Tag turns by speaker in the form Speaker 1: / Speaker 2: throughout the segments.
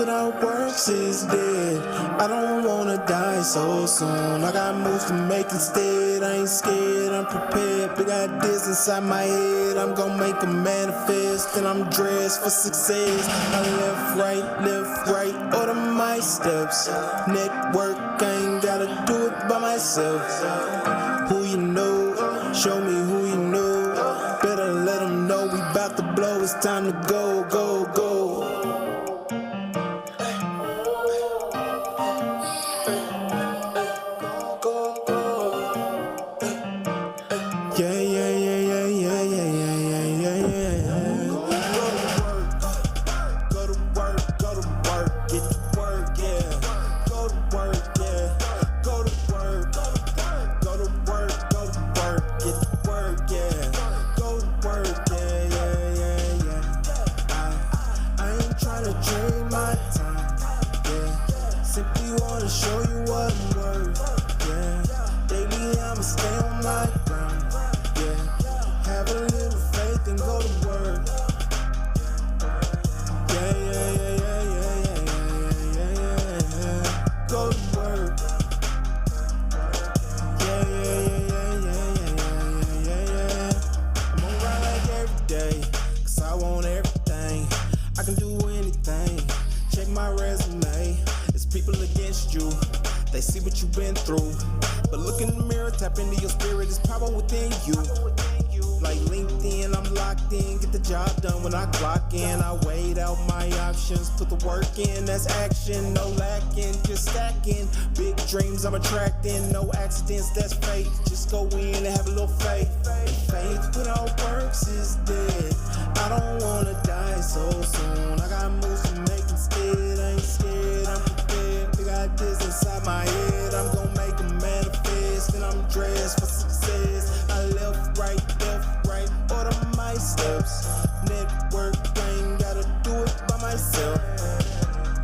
Speaker 1: without works is dead. I don't wanna die so soon. I got moves to make instead. I ain't scared, I'm prepared. Big ideas inside my head. I'm gonna make them manifest. And I'm dressed for success. I left, right, order my steps. Network, I ain't gotta do it by myself. Who you know, show me who you know. Better let them know we bout to blow. It's time to go, go, go. I'm attracting, no accidents, that's fate. Just go in and have a little faith. Faith without works is dead. I don't wanna die so soon. I got moves to make instead. I ain't scared, I'm prepared. Big ideas inside my head. I'm gonna make them manifest. And I'm dressed for success. I left, right, order my steps. Network, I ain't gotta do it by myself.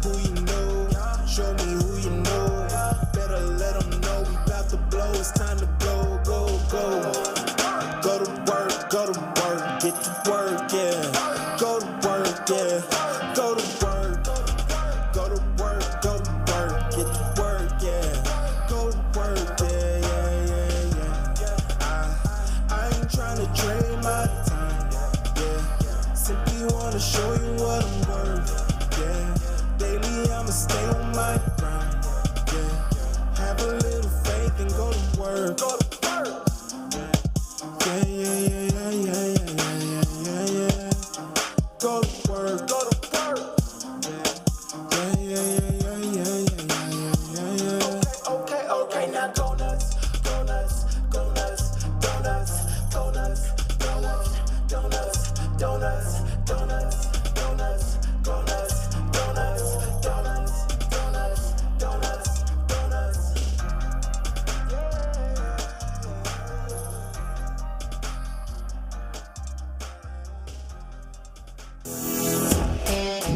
Speaker 1: Who you know, show me who you know. Better let them know we about to blow. It's time to go, go, go. Go to work, get to work, yeah. Go to work, yeah. Go to work, get to work, yeah. Go to work, yeah. I ain't trying to trade my time, yeah. Simply wanna show you what I'm worth, yeah. Daily I'ma stay on my grind, yeah. Have a little faith and go to work. Go to work. Yeah. Go to work. Go to work. Yeah. Okay. Now go nuts.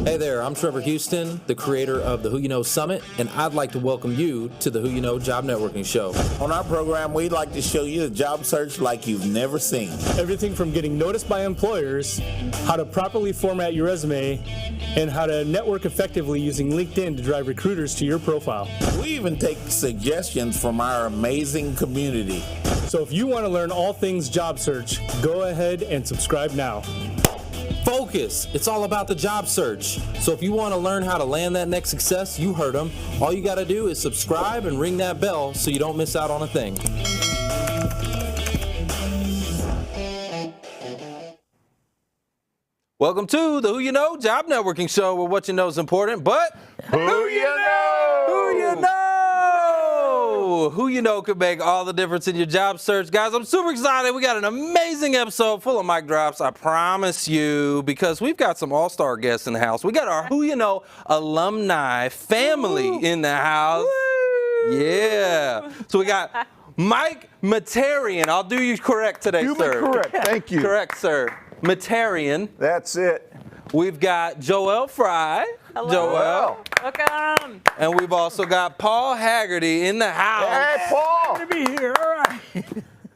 Speaker 2: Hey there, I'm Trevor Houston, the creator of the Who You Know Summit, and I'd like to welcome you to the Who You Know Job Networking Show.
Speaker 3: On our program, we'd like to show you a job search like you've never seen.
Speaker 4: Everything from getting noticed by employers, how to properly format your resume, and how to network effectively using LinkedIn to drive recruiters to your profile.
Speaker 3: We even take suggestions from our amazing community.
Speaker 4: So if you want to learn all things job search, go ahead and subscribe now.
Speaker 2: Focus. It's all about the job search. So if you want to learn how to land that next success, you heard them. All you got to do is subscribe and ring that bell so you don't miss out on a thing. Welcome to the Who You Know Job Networking Show, where what you know is important, but
Speaker 3: Who you know?
Speaker 2: Who you know? Who you know could make all the difference in your job search. Guys, I'm super excited. We got an amazing episode full of mic drops, I promise you, because we've got some all-star guests in the house. We got our Who You Know alumni family in the house. Woo. Yeah. So we got Mike Materian. I'll do you correct today, sir.
Speaker 5: Correct. Thank you.
Speaker 2: Correct, sir. Materian.
Speaker 5: That's it.
Speaker 2: We've got Joelle Frye.
Speaker 6: Hello.
Speaker 2: Joelle.
Speaker 6: Welcome.
Speaker 2: And we've also got Paul Haggerty in the house.
Speaker 5: Hey, Paul.
Speaker 4: Good to be here. All right.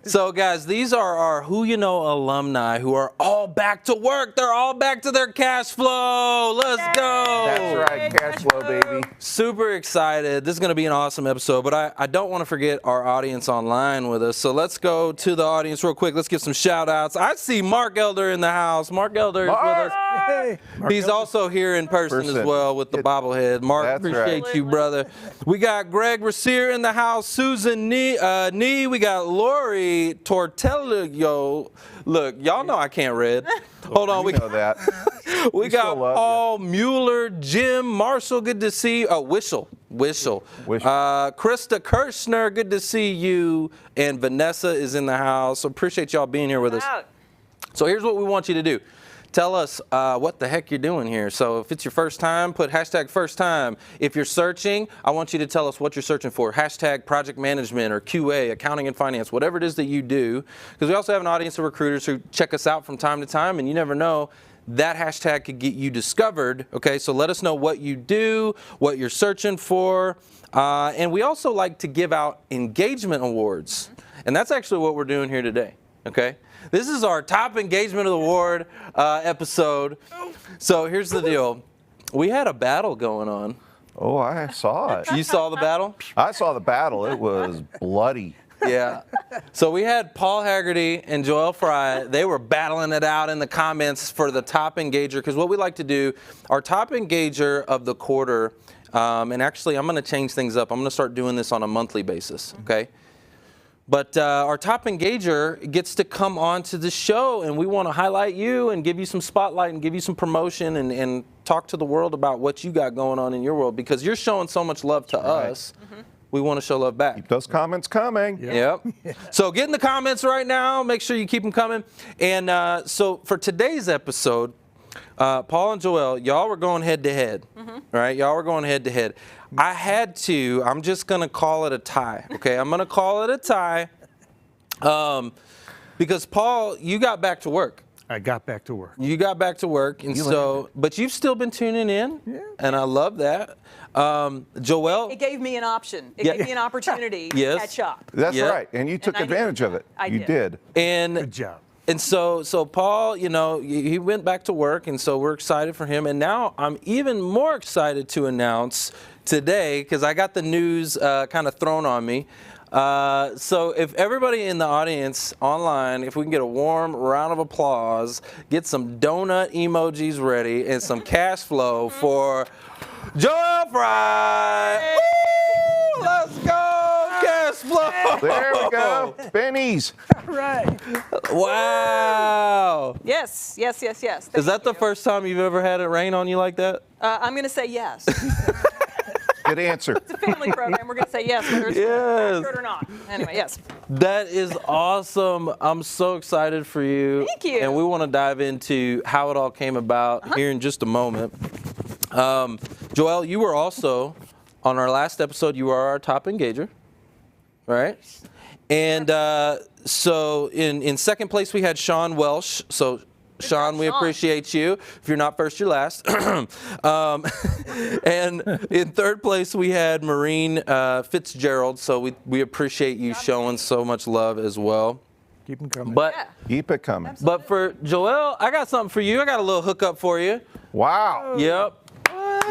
Speaker 2: So, guys, these are our Who You Know alumni who are all back to work. They're all back to their cash flow. Let's go.
Speaker 5: That's right, cash flow, baby.
Speaker 2: Super excited. This is going to be an awesome episode, but I don't want to forget our audience online with us. So let's go to the audience real quick. Let's give some shout outs. I see Mark Elder in the house. Mark Elder is with us.
Speaker 4: Hey,
Speaker 2: He's also here in person as well with the bobblehead. Mark,
Speaker 5: That's
Speaker 2: appreciate
Speaker 5: right.
Speaker 2: you, brother. We got Greg Rasier in the house. Susan Nee. We got Lori Tortello. Look, y'all know I can't read. Hold on.
Speaker 5: We know that.
Speaker 2: We got
Speaker 5: still love
Speaker 2: Paul Mueller, Jim Marshall, good to see you. Oh, Wishel. Krista Kirshner, good to see you. And Vanessa is in the house. So appreciate y'all being here with us. So here's what we want you to do. Tell us what the heck you're doing here. So if it's your first time, put hashtag first time. If you're searching, I want you to tell us what you're searching for. Hashtag project management or QA, accounting and finance, whatever it is that you do. Because we also have an audience of recruiters who check us out from time to time, and you never know, that hashtag could get you discovered. Okay, so let us know what you do, what you're searching for. And we also like to give out engagement awards. And that's actually what we're doing here today. Okay. This is our top engagement award episode. So here's the deal. We had a battle going on.
Speaker 5: Oh, I saw it.
Speaker 2: You saw the battle?
Speaker 5: I saw the battle. It was bloody.
Speaker 2: Yeah. So we had Paul Hagerty and Joelle Frye. They were battling it out in the comments for the top engager. Because what we like to do, our top engager of the quarter, and actually I'm going to change things up. I'm going to start doing this on a monthly basis, okay? But our top engager gets to come on to the show, and we want to highlight you and give you some spotlight and give you some promotion and talk to the world about what you got going on in your world, because you're showing so much love to us. We want to show love back.
Speaker 5: Keep those comments coming.
Speaker 2: Yep. So get in the comments right now. Make sure you keep them coming. And so for today's episode, Paul and Joelle, y'all were going head to head, right? Y'all were going head to head. I'm just going to call it a tie, okay? I'm going to call it a tie because, Paul, you got back to work.
Speaker 6: I got back to work.
Speaker 2: You got back to work, and but you've still been tuning in, and I love that. Joelle?
Speaker 7: It gave me an option. It gave me an opportunity to catch up.
Speaker 5: That's right, and you took advantage of it.
Speaker 7: I
Speaker 5: did.
Speaker 2: And
Speaker 6: Good job.
Speaker 2: And so Paul, you know, he went back to work, and so we're excited for him. And now I'm even more excited to announce today, because I got the news kind of thrown on me. So if everybody in the audience online, if we can get a warm round of applause, get some donut emojis ready, and some cash flow for Joelle Fry. Woo! Let's go, cash flow.
Speaker 5: There we go. Benny's.
Speaker 6: Right.
Speaker 2: Wow.
Speaker 7: Yes.
Speaker 2: Is that
Speaker 7: Thank
Speaker 2: the
Speaker 7: you.
Speaker 2: first time you've ever had it rain on you like that?
Speaker 7: I'm going to say yes.
Speaker 5: Good answer.
Speaker 7: It's a family program. We're going to say yes, whether it's short or not. Anyway, yes.
Speaker 2: That is awesome. I'm so excited for you.
Speaker 7: Thank you.
Speaker 2: And we want to dive into how it all came about here in just a moment. Joelle, you were also, on our last episode, you were our top engager, right? And so in second place, we had Sean Welsh. So Sean, we appreciate you. If you're not first, you're last. And in third place, we had Maureen Fitzgerald. So we appreciate you showing so much love as well.
Speaker 6: Keep them coming.
Speaker 2: But
Speaker 5: Keep it coming.
Speaker 2: but for Joelle, I got something for you. I got a little hookup for you.
Speaker 5: Wow.
Speaker 2: Yep.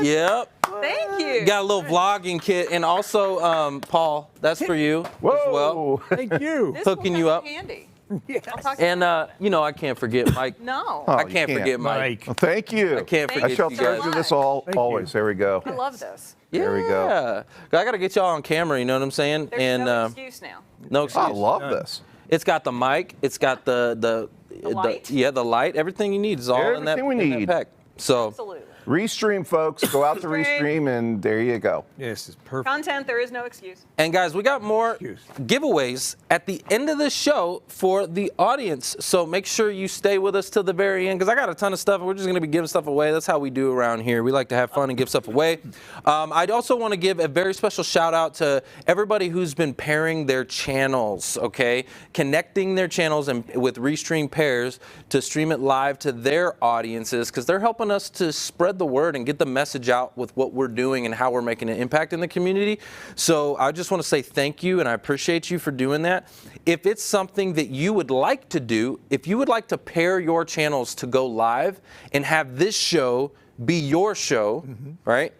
Speaker 2: Yep.
Speaker 7: Thank you.
Speaker 2: Got a little vlogging kit, and also Paul, that's for you as well.
Speaker 5: Whoa.
Speaker 6: Thank you.
Speaker 7: This
Speaker 2: hooking
Speaker 7: will
Speaker 2: you
Speaker 7: come
Speaker 2: up.
Speaker 7: in handy.
Speaker 6: Yes.
Speaker 7: I'll talk to
Speaker 2: And you know, I can't forget Mike.
Speaker 7: No.
Speaker 5: Oh,
Speaker 2: I
Speaker 5: you
Speaker 2: can't forget Mike.
Speaker 5: Well, thank you.
Speaker 2: I can't
Speaker 7: Thank
Speaker 2: forget
Speaker 5: I shall
Speaker 2: you
Speaker 5: treasure
Speaker 2: guys.
Speaker 5: this
Speaker 6: Thank
Speaker 5: always.
Speaker 6: you.
Speaker 5: There we go.
Speaker 7: I love this.
Speaker 5: There we go.
Speaker 2: Yeah. I got to get y'all on camera, you know what I'm saying?
Speaker 7: There's
Speaker 2: and
Speaker 7: no excuse now.
Speaker 2: no excuse.
Speaker 5: I love this.
Speaker 2: It's got the mic, it's got the
Speaker 7: light?
Speaker 2: the light, everything you need is all in that,
Speaker 5: Everything we
Speaker 2: in that
Speaker 5: need.
Speaker 2: pack. So
Speaker 7: Absolutely.
Speaker 5: Restream, folks. Go out to
Speaker 7: Restream.
Speaker 5: Restream, and there you go.
Speaker 6: Yes, it's perfect.
Speaker 7: Content, there is no excuse.
Speaker 2: And guys, we got more giveaways at the end of the show for the audience. So make sure you stay with us till the very end, because I got a ton of stuff. We're just going to be giving stuff away. That's how we do around here. We like to have fun and give stuff away. I'd also want to give a very special shout out to everybody who's been pairing their channels, okay? Connecting their channels and with Restream pairs to stream it live to their audiences, because they're helping us to spread spread the word and get the message out with what we're doing and how we're making an impact in the community. So I just want to say thank you, and I appreciate you for doing that. If it's something that you would like to do, if you would like to pair your channels to go live and have this show be your show, right?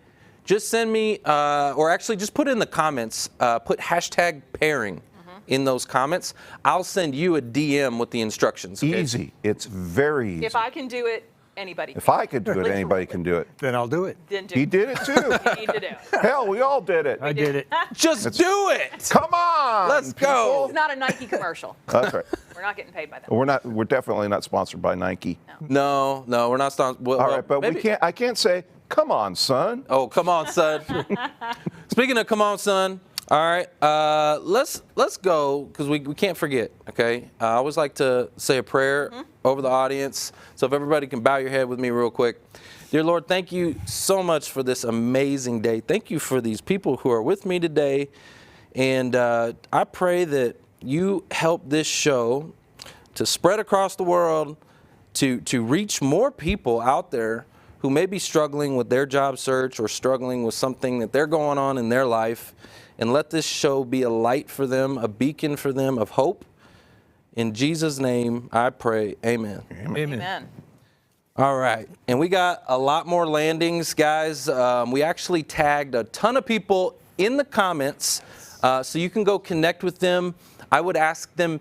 Speaker 2: Just send me, or actually just put in the comments, put hashtag pairing in those comments. I'll send you a DM with the instructions. Okay?
Speaker 5: Easy. It's very easy.
Speaker 7: If I can do it, anybody can.
Speaker 5: If I could do it, anybody can do it.
Speaker 6: Then I'll do it.
Speaker 7: Then do
Speaker 5: He
Speaker 7: it.
Speaker 5: did it too.
Speaker 7: You need to do it.
Speaker 5: Hell, we all did it.
Speaker 6: I did it.
Speaker 2: Just do it.
Speaker 5: Come on.
Speaker 2: Let's go.
Speaker 7: It's not a Nike commercial.
Speaker 5: That's right.
Speaker 7: We're not getting paid by them.
Speaker 5: We're definitely not sponsored by Nike.
Speaker 2: No, we're not. Well,
Speaker 5: All right, but
Speaker 2: maybe.
Speaker 5: we can't. I can't say, "Come on, son."
Speaker 2: Oh, come on, son. Speaking of come on, son. All right, let's go because we can't forget. Okay, I always like to say a prayer over the audience. So if everybody can bow your head with me real quick. Dear Lord, thank you so much for this amazing day. Thank you for these people who are with me today, and I pray that you help this show to spread across the world, to reach more people out there who may be struggling with their job search or struggling with something that they're going on in their life, and let this show be a light for them, a beacon for them of hope. In Jesus' name, I pray, amen.
Speaker 7: Amen.
Speaker 2: All right, and we got a lot more landings, guys. We actually tagged a ton of people in the comments, so you can go connect with them. I would ask them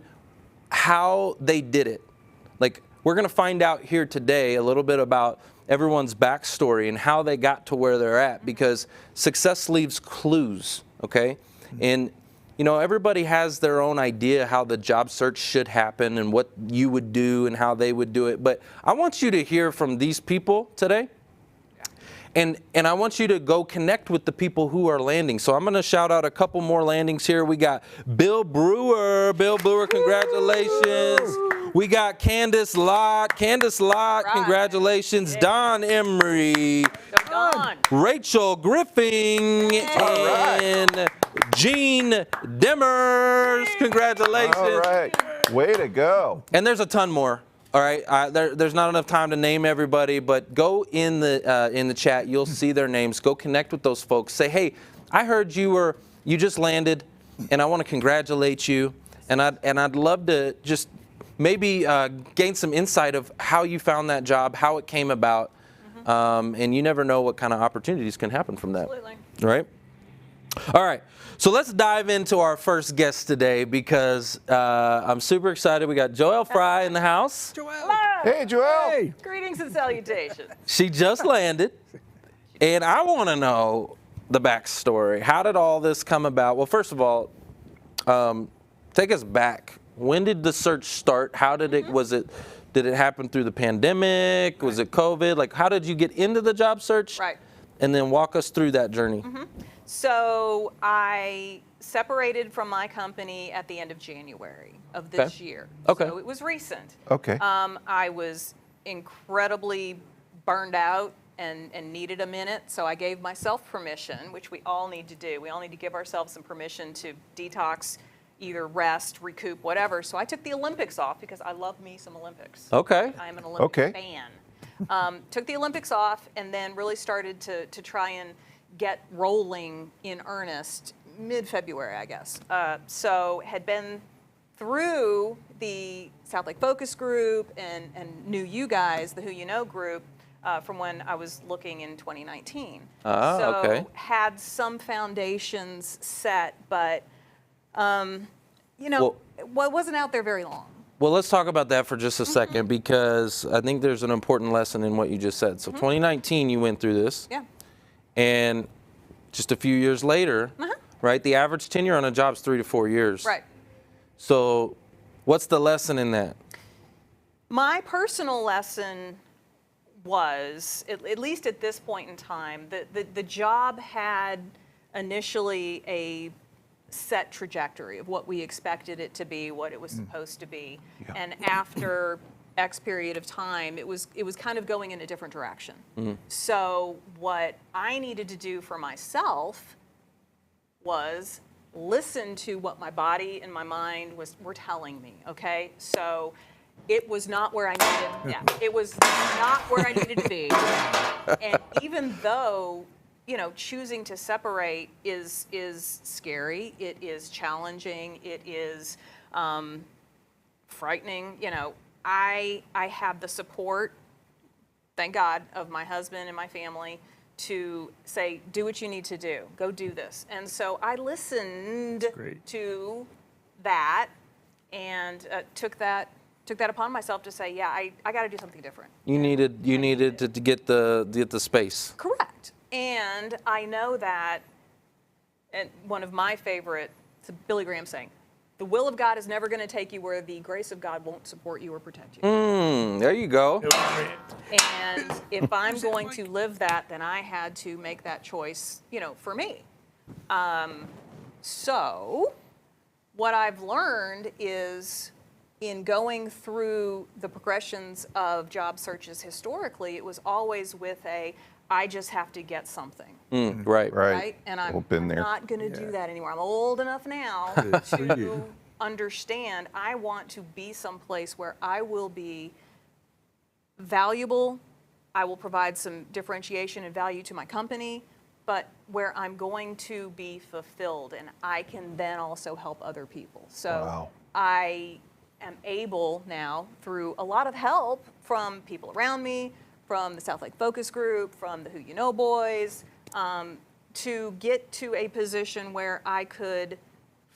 Speaker 2: how they did it. Like, we're going to find out here today a little bit about everyone's backstory and how they got to where they're at, because success leaves clues, okay? And, you know, everybody has their own idea how the job search should happen and what you would do and how they would do it. But I want you to hear from these people today. And I want you to go connect with the people who are landing. So I'm going to shout out a couple more landings here. We got Bill Brewer. Bill Brewer, congratulations. We got Candace Lott. Candace Lott,
Speaker 7: Right.
Speaker 2: congratulations. Don Emery.
Speaker 7: Go on.
Speaker 2: Rachel Griffing. And Jean Demers. Congratulations.
Speaker 5: All right. Way to go.
Speaker 2: And there's a ton more. All right, there's not enough time to name everybody, but go in the chat. You'll see their names. Go connect with those folks. Say, hey, I heard you just landed, and I want to congratulate you. And I'd love to just maybe gain some insight of how you found that job, how it came about, and you never know what kind of opportunities can happen from that.
Speaker 7: Absolutely.
Speaker 2: Right? All right, so let's dive into our first guest today because I'm super excited. We got Joelle Frye in the house.
Speaker 5: Hey, Joelle.
Speaker 6: Hey.
Speaker 7: Greetings and salutations.
Speaker 2: She just landed, and I want to know the backstory. How did all this come about? Well, first of all, take us back. When did the search start? How did it, did it happen through the pandemic? Was it COVID? Like, how did you get into the job search?
Speaker 7: Right.
Speaker 2: And then walk us through that journey.
Speaker 7: So I separated from my company at the end of January of this year.
Speaker 2: Okay.
Speaker 7: So it was recent.
Speaker 5: Okay.
Speaker 7: I was incredibly burned out and needed a minute, so I gave myself permission, which we all need to do. We all need to give ourselves some permission to detox, either rest, recoup, whatever. So I took the Olympics off because I love me some Olympics.
Speaker 2: Okay.
Speaker 7: I am an Olympic
Speaker 5: Okay.
Speaker 7: fan. Took the Olympics off and then really started to try and get rolling in earnest mid-February, I guess. So had been through the South Lake Focus Group and knew you guys, the Who You Know group, from when I was looking in 2019.
Speaker 2: Ah,
Speaker 7: so
Speaker 2: okay.
Speaker 7: had some foundations set, but you know, it wasn't out there very long.
Speaker 2: Well, let's talk about that for just a second because I think there's an important lesson in what you just said. So 2019, you went through this.
Speaker 7: Yeah.
Speaker 2: And just a few years later, right, the average tenure on a job is 3 to 4 years.
Speaker 7: Right.
Speaker 2: So what's the lesson in that?
Speaker 7: My personal lesson was, at least at this point in time, the job had initially a set trajectory of what we expected it to be, what it was supposed to be.
Speaker 5: Yeah.
Speaker 7: And after X period of time, it was kind of going in a different direction. So what I needed to do for myself was listen to what my body and my mind were telling me, okay? So it was not where I needed. Yeah, it was not where I needed to be. And even though, you know, choosing to separate is scary, it is challenging, it is frightening. You know, I have the support, thank God, of my husband and my family to say, do what you need to do, go do this. And so I listened to that and took that upon myself to say, yeah, I got to do something different.
Speaker 2: You needed to get the space.
Speaker 7: Correct. And I know that, and one of my favorite, it's a Billy Graham saying, the will of God is never going to take you where the grace of God won't support you or protect you.
Speaker 2: There you go.
Speaker 7: And if I'm going to live that, then I had to make that choice, you know, for me. So what I've learned is in going through the progressions of job searches historically, it was always with I just have to get something.
Speaker 5: Right.
Speaker 7: And I'm
Speaker 5: been there.
Speaker 7: not going to do that anymore. I'm old enough now to understand I want to be someplace where I will be valuable, I will provide some differentiation and value to my company, but where I'm going to be fulfilled and I can then also help other people. So I am able now, through a lot of help from people around me, from the South Lake Focus Group, from the Who You Know Boys, to get to a position where I could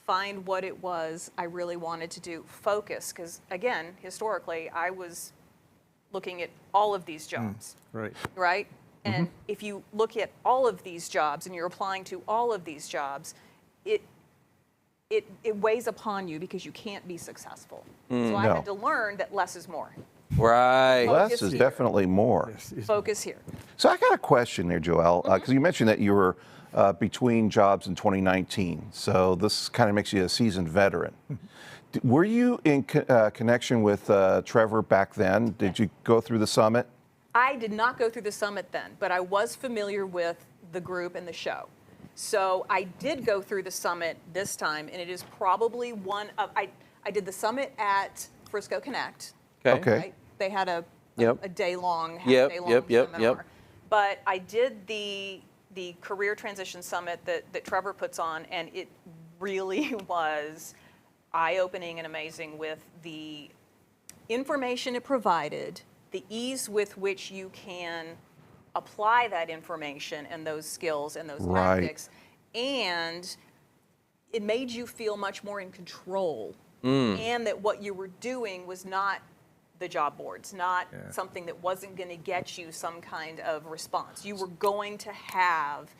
Speaker 7: find what it was I really wanted to do. Focus, because again, historically, I was looking at all of these jobs. Right? And if you look at all of these jobs and you're applying to all of these jobs, it weighs upon you because you can't be successful. So I had to learn that less is more.
Speaker 2: Right.
Speaker 5: Less is definitely more.
Speaker 7: Focus here.
Speaker 5: So I got a question there, Joelle, because you mentioned that you were between jobs in 2019. So this kind of makes you a seasoned veteran. Were you in connection with Trevor back then? Did you go through the summit?
Speaker 7: I did not go through the summit then, but I was familiar with the group and the show. So I did go through the summit this time, and it is probably one of, I did the summit at Frisco Connect.
Speaker 5: Okay.
Speaker 7: Right? They had a day-long, half-day-long seminar. But I did the Career Transition Summit that Trevor puts on, and it really was eye-opening and amazing with the information it provided, the ease with which you can apply that information and those skills and those tactics, and it made you feel much more in control, and that what you were doing was not the job boards, not something that wasn't going to get you some kind of response. You were going to have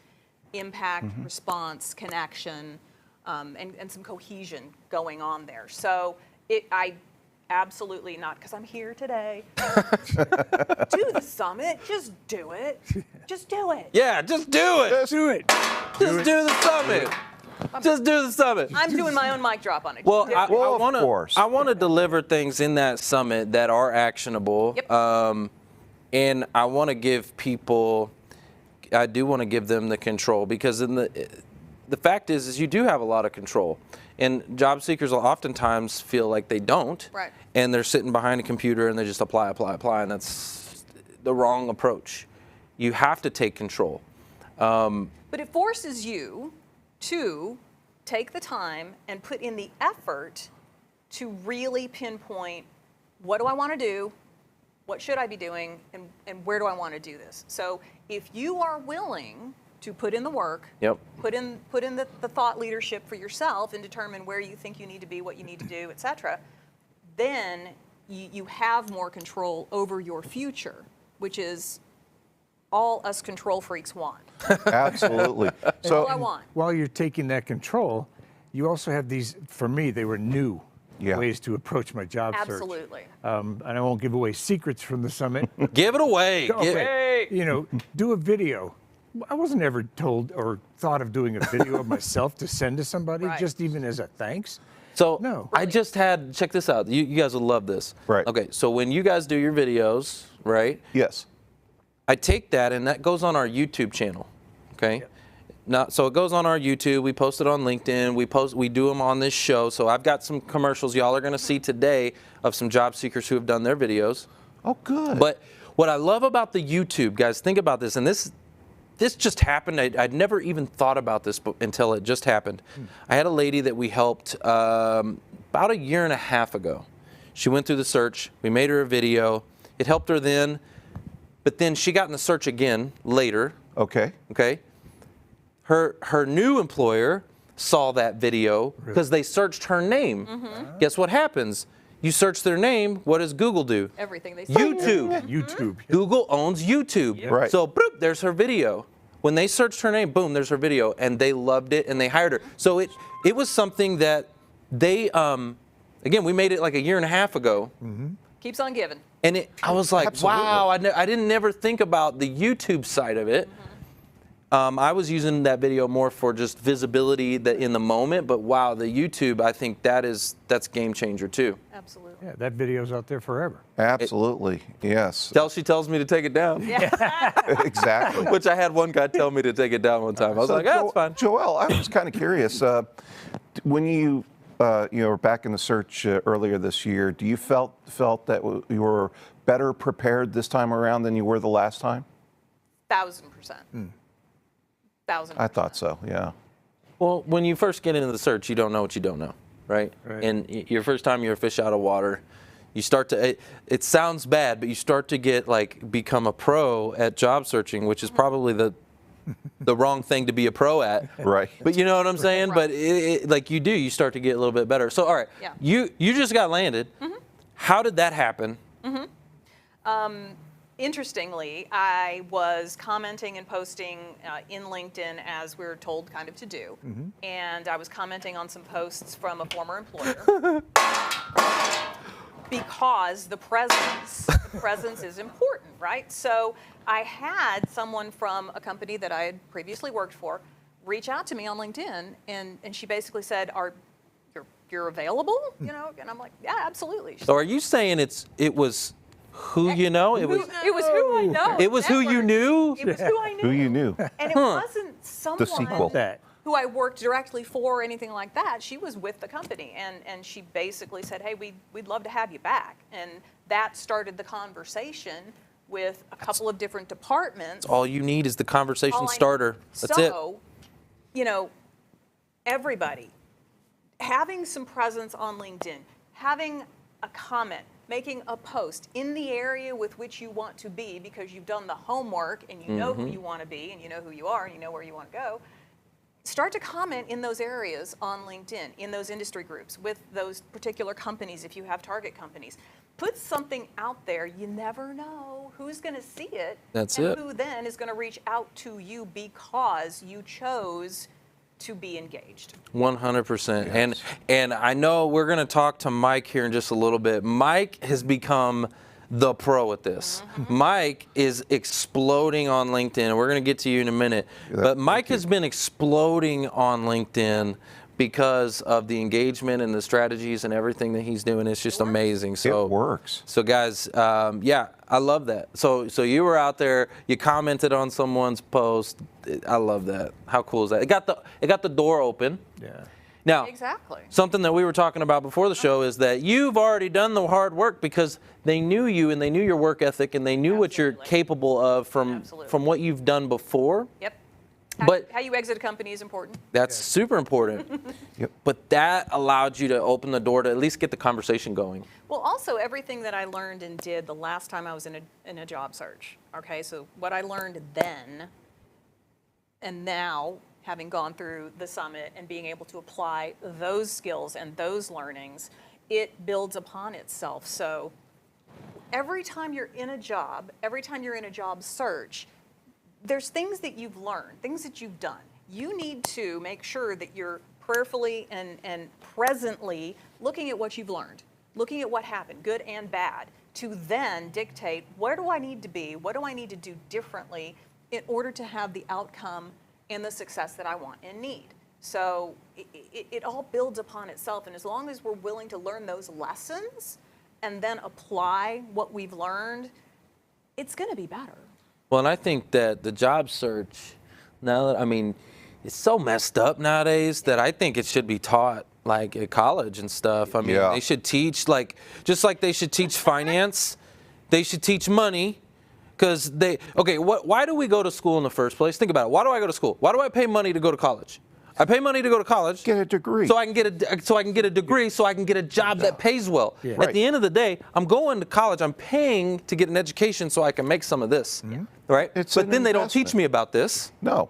Speaker 7: impact, response, connection, and some cohesion going on there. So I absolutely not, because I'm here today. Do the summit. Just do it. Just do it.
Speaker 2: Yeah, just do it.
Speaker 6: Just do it.
Speaker 2: Just do the summit. Just do the summit.
Speaker 7: I'm doing my own mic drop on it.
Speaker 2: Well,
Speaker 7: Just do it.
Speaker 2: I want to deliver things in that summit that are actionable.
Speaker 7: Yep.
Speaker 2: And I want to give people, I do want to give them the control, because the fact is you do have a lot of control. And job seekers will oftentimes feel like they don't.
Speaker 7: Right.
Speaker 2: And they're sitting behind a computer and they just apply, and that's the wrong approach. You have to take control.
Speaker 7: But it forces you to take the time and put in the effort to really pinpoint, what do I want to do, what should I be doing, and where do I want to do this? So if you are willing to put in the work, put in the thought leadership for yourself and determine where you think you need to be, what you need to do, etc., then you have more control over your future, which is all us control freaks want.
Speaker 5: Absolutely. So
Speaker 7: all I want.
Speaker 6: While you're taking that control, you also have these, for me, they were new ways to approach my job search.
Speaker 7: Absolutely.
Speaker 6: And I won't give away secrets from the summit.
Speaker 2: Give it away.
Speaker 6: You know, do a video. I wasn't ever told or thought of doing a video of myself to send to somebody, just even as a thanks.
Speaker 2: So
Speaker 6: no.
Speaker 2: I just had, check this out. You guys will love this.
Speaker 5: Right.
Speaker 2: Okay, so when you guys do your videos, right?
Speaker 5: Yes.
Speaker 2: I take that and that goes on our YouTube channel, okay? So it goes on our YouTube. We post it on LinkedIn. We do them on this show. So I've got some commercials y'all are going to see today of some job seekers who have done their videos.
Speaker 5: Oh, good.
Speaker 2: But what I love about the YouTube, guys, think about this, and this just happened. I'd never even thought about this until it just happened. I had a lady that we helped about a year and a half ago. She went through the search. We made her a video. It helped her then, but then she got in the search again later.
Speaker 5: Okay.
Speaker 2: Okay. Her new employer saw that video because they searched her name. Guess what happens? You search their name, what does Google do?
Speaker 7: Everything they say.
Speaker 2: YouTube.
Speaker 6: YouTube.
Speaker 2: Google owns YouTube.
Speaker 5: Right.
Speaker 2: So boop, there's her video. When they searched her name, boom, there's her video, and they loved it and they hired her. So it was something that they again, we made it like a year and a half ago.
Speaker 7: Keeps on giving.
Speaker 2: And I was like,
Speaker 5: Absolutely.
Speaker 2: wow, I didn't never think about the YouTube side of it. I was using that video more for just visibility in the moment, but wow, the YouTube, I think that's game changer too.
Speaker 7: Absolutely.
Speaker 6: Yeah, that video's out there forever.
Speaker 5: Absolutely. Yes.
Speaker 2: She tells me to take it down,
Speaker 5: Exactly.
Speaker 2: which I had one guy tell me to take it down one time. I was like, that's fine.
Speaker 5: Joelle, I was kind of curious. When you were back in the search earlier this year, do you felt that you were better prepared this time around than you were the last time?
Speaker 7: 1,000%. 1,000%.
Speaker 5: I thought so. Yeah.
Speaker 2: Well, when you first get into the search, you don't know what you don't know, right? And your first time you're a fish out of water, you start to, it sounds bad, but you start to become a pro at job searching, which is probably the wrong thing to be a pro at.
Speaker 5: Right.
Speaker 2: But you know what I'm saying? But like you start to get a little bit better. So, all right, you just got landed. How did that happen?
Speaker 7: Interestingly, I was commenting and posting in LinkedIn as we were told kind of to do. And I was commenting on some posts from a former employer because the presence is important, right? So I had someone from a company that I had previously worked for reach out to me on LinkedIn, and she basically said, you're available? You know, and I'm like, yeah, absolutely.
Speaker 2: So are you saying it was who you know?
Speaker 7: It was who I know.
Speaker 2: It was who you knew?
Speaker 7: It was who I knew.
Speaker 5: Who you knew?
Speaker 7: And it wasn't someone
Speaker 5: sequel.
Speaker 7: who I worked directly for or anything like that. She was with the company, and she basically said, hey, we'd love to have you back. And that started the conversation with a couple of different departments.
Speaker 2: All you need is the conversation starter. That's it.
Speaker 7: So, you know, everybody, having some presence on LinkedIn, having a comment, making a post in the area with which you want to be because you've done the homework and you know who you want to be and you know who you are and you know where you want to go. Start to comment in those areas on LinkedIn, in those industry groups, with those particular companies if you have target companies. Put something out there. You never know who's going to see it.
Speaker 2: That's
Speaker 7: and
Speaker 2: it.
Speaker 7: who then is going to reach out to you because you chose to be engaged.
Speaker 2: 100%. Yes. And I know we're going to talk to Mike here in just a little bit. Mike has become the pro at this. Mike is exploding on LinkedIn. We're going to get to you in a minute. But Mike has been exploding on LinkedIn because of the engagement and the strategies and everything that he's doing. It's just amazing. So
Speaker 5: it works.
Speaker 2: So guys, yeah, I love that. So you were out there, you commented on someone's post. I love that. How cool is that? It got the door open.
Speaker 6: Yeah.
Speaker 2: Now,
Speaker 7: Exactly.
Speaker 2: something that we were talking about before the show is that you've already done the hard work because they knew you and they knew your work ethic and they knew what you're capable of from what you've done before.
Speaker 7: Yep.
Speaker 2: But
Speaker 7: how you exit a company is important.
Speaker 2: that's super important.
Speaker 5: Yep.
Speaker 2: But that allowed you to open the door to at least get the conversation going.
Speaker 7: Well, also everything that I learned and did the last time I was in a job search. Okay, so what I learned then and now, having gone through the summit and being able to apply those skills and those learnings, it builds upon itself. So every time you're in a job, every time you're in a job search, there's things that you've learned, things that you've done. You need to make sure that you're prayerfully and presently looking at what you've learned, looking at what happened, good and bad, to then dictate where do I need to be, what do I need to do differently in order to have the outcome and the success that I want and need. So it all builds upon itself, and as long as we're willing to learn those lessons and then apply what we've learned, it's going to be better.
Speaker 2: Well, and I think that the job search, now that, I mean, it's so messed up nowadays that I think it should be taught like at college and stuff. I mean,
Speaker 5: Yeah.
Speaker 2: they should teach just like they should teach finance, they should teach money. Because why do we go to school in the first place? Think about it. Why do I go to school? Why do I pay money to go to college? I pay money to go to college.
Speaker 5: Get a degree.
Speaker 2: So I can get a degree, so I can get a job that pays well.
Speaker 6: Yeah.
Speaker 2: At the end of the day, I'm going to college. I'm paying to get an education so I can make some of this, right?
Speaker 5: It's
Speaker 2: but
Speaker 5: an
Speaker 2: then they don't
Speaker 5: investment.
Speaker 2: teach me about this.
Speaker 5: No.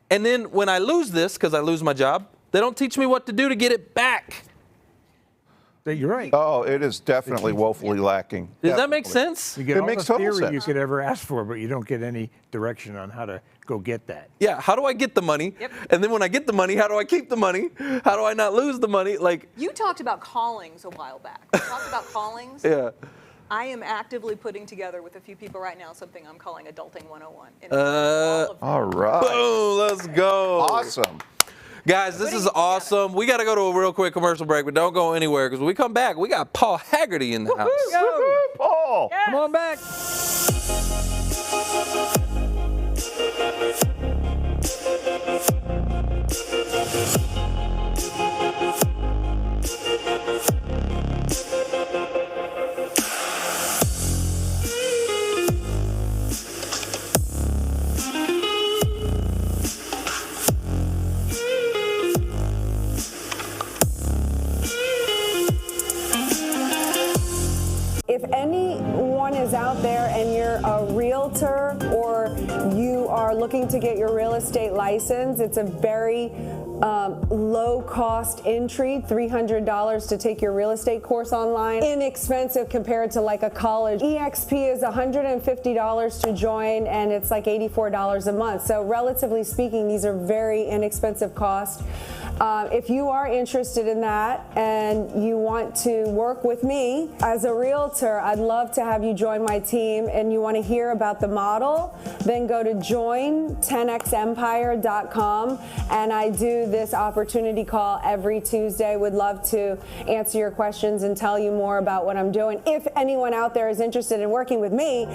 Speaker 2: And then when I lose this, because I lose my job, they don't teach me what to do to get it back.
Speaker 6: You're right.
Speaker 5: Oh, it is definitely woefully lacking.
Speaker 2: Does that make
Speaker 5: Definitely.
Speaker 2: sense?
Speaker 6: You get
Speaker 5: It
Speaker 6: all
Speaker 5: makes
Speaker 6: the
Speaker 5: total
Speaker 6: theory you
Speaker 5: sense.
Speaker 6: could ever ask for, but you don't get any direction on how to go get that.
Speaker 2: Yeah, how do I get the money?
Speaker 7: Yep.
Speaker 2: And then when I get the money, how do I keep the money? How do I not lose the money? Like,
Speaker 7: You talked about callings a while back. You talked about callings.
Speaker 2: yeah.
Speaker 7: I am actively putting together with a few people right now something I'm calling Adulting 101. And all of
Speaker 5: All right.
Speaker 2: Boom, let's go.
Speaker 5: Awesome.
Speaker 2: Guys, this is awesome. We got to go to a real quick commercial break, but don't go anywhere because when we come back, we got Paul Haggerty in the house.
Speaker 5: Woo-hoo, Paul.
Speaker 6: Come on back.
Speaker 8: If anyone is out there and you're a realtor or you are looking to get your real estate license, it's a very low cost entry, $300 to take your real estate course online. Inexpensive compared to like a college. EXP is $150 to join and it's like $84 a month. So relatively speaking, these are very inexpensive costs. If you are interested in that and you want to work with me as a realtor, I'd love to have you join my team, and you want to hear about the model, then go to join10xempire.com, and I do this opportunity call every Tuesday. Would love to answer your questions and tell you more about what I'm doing. If anyone out there is interested in working with me.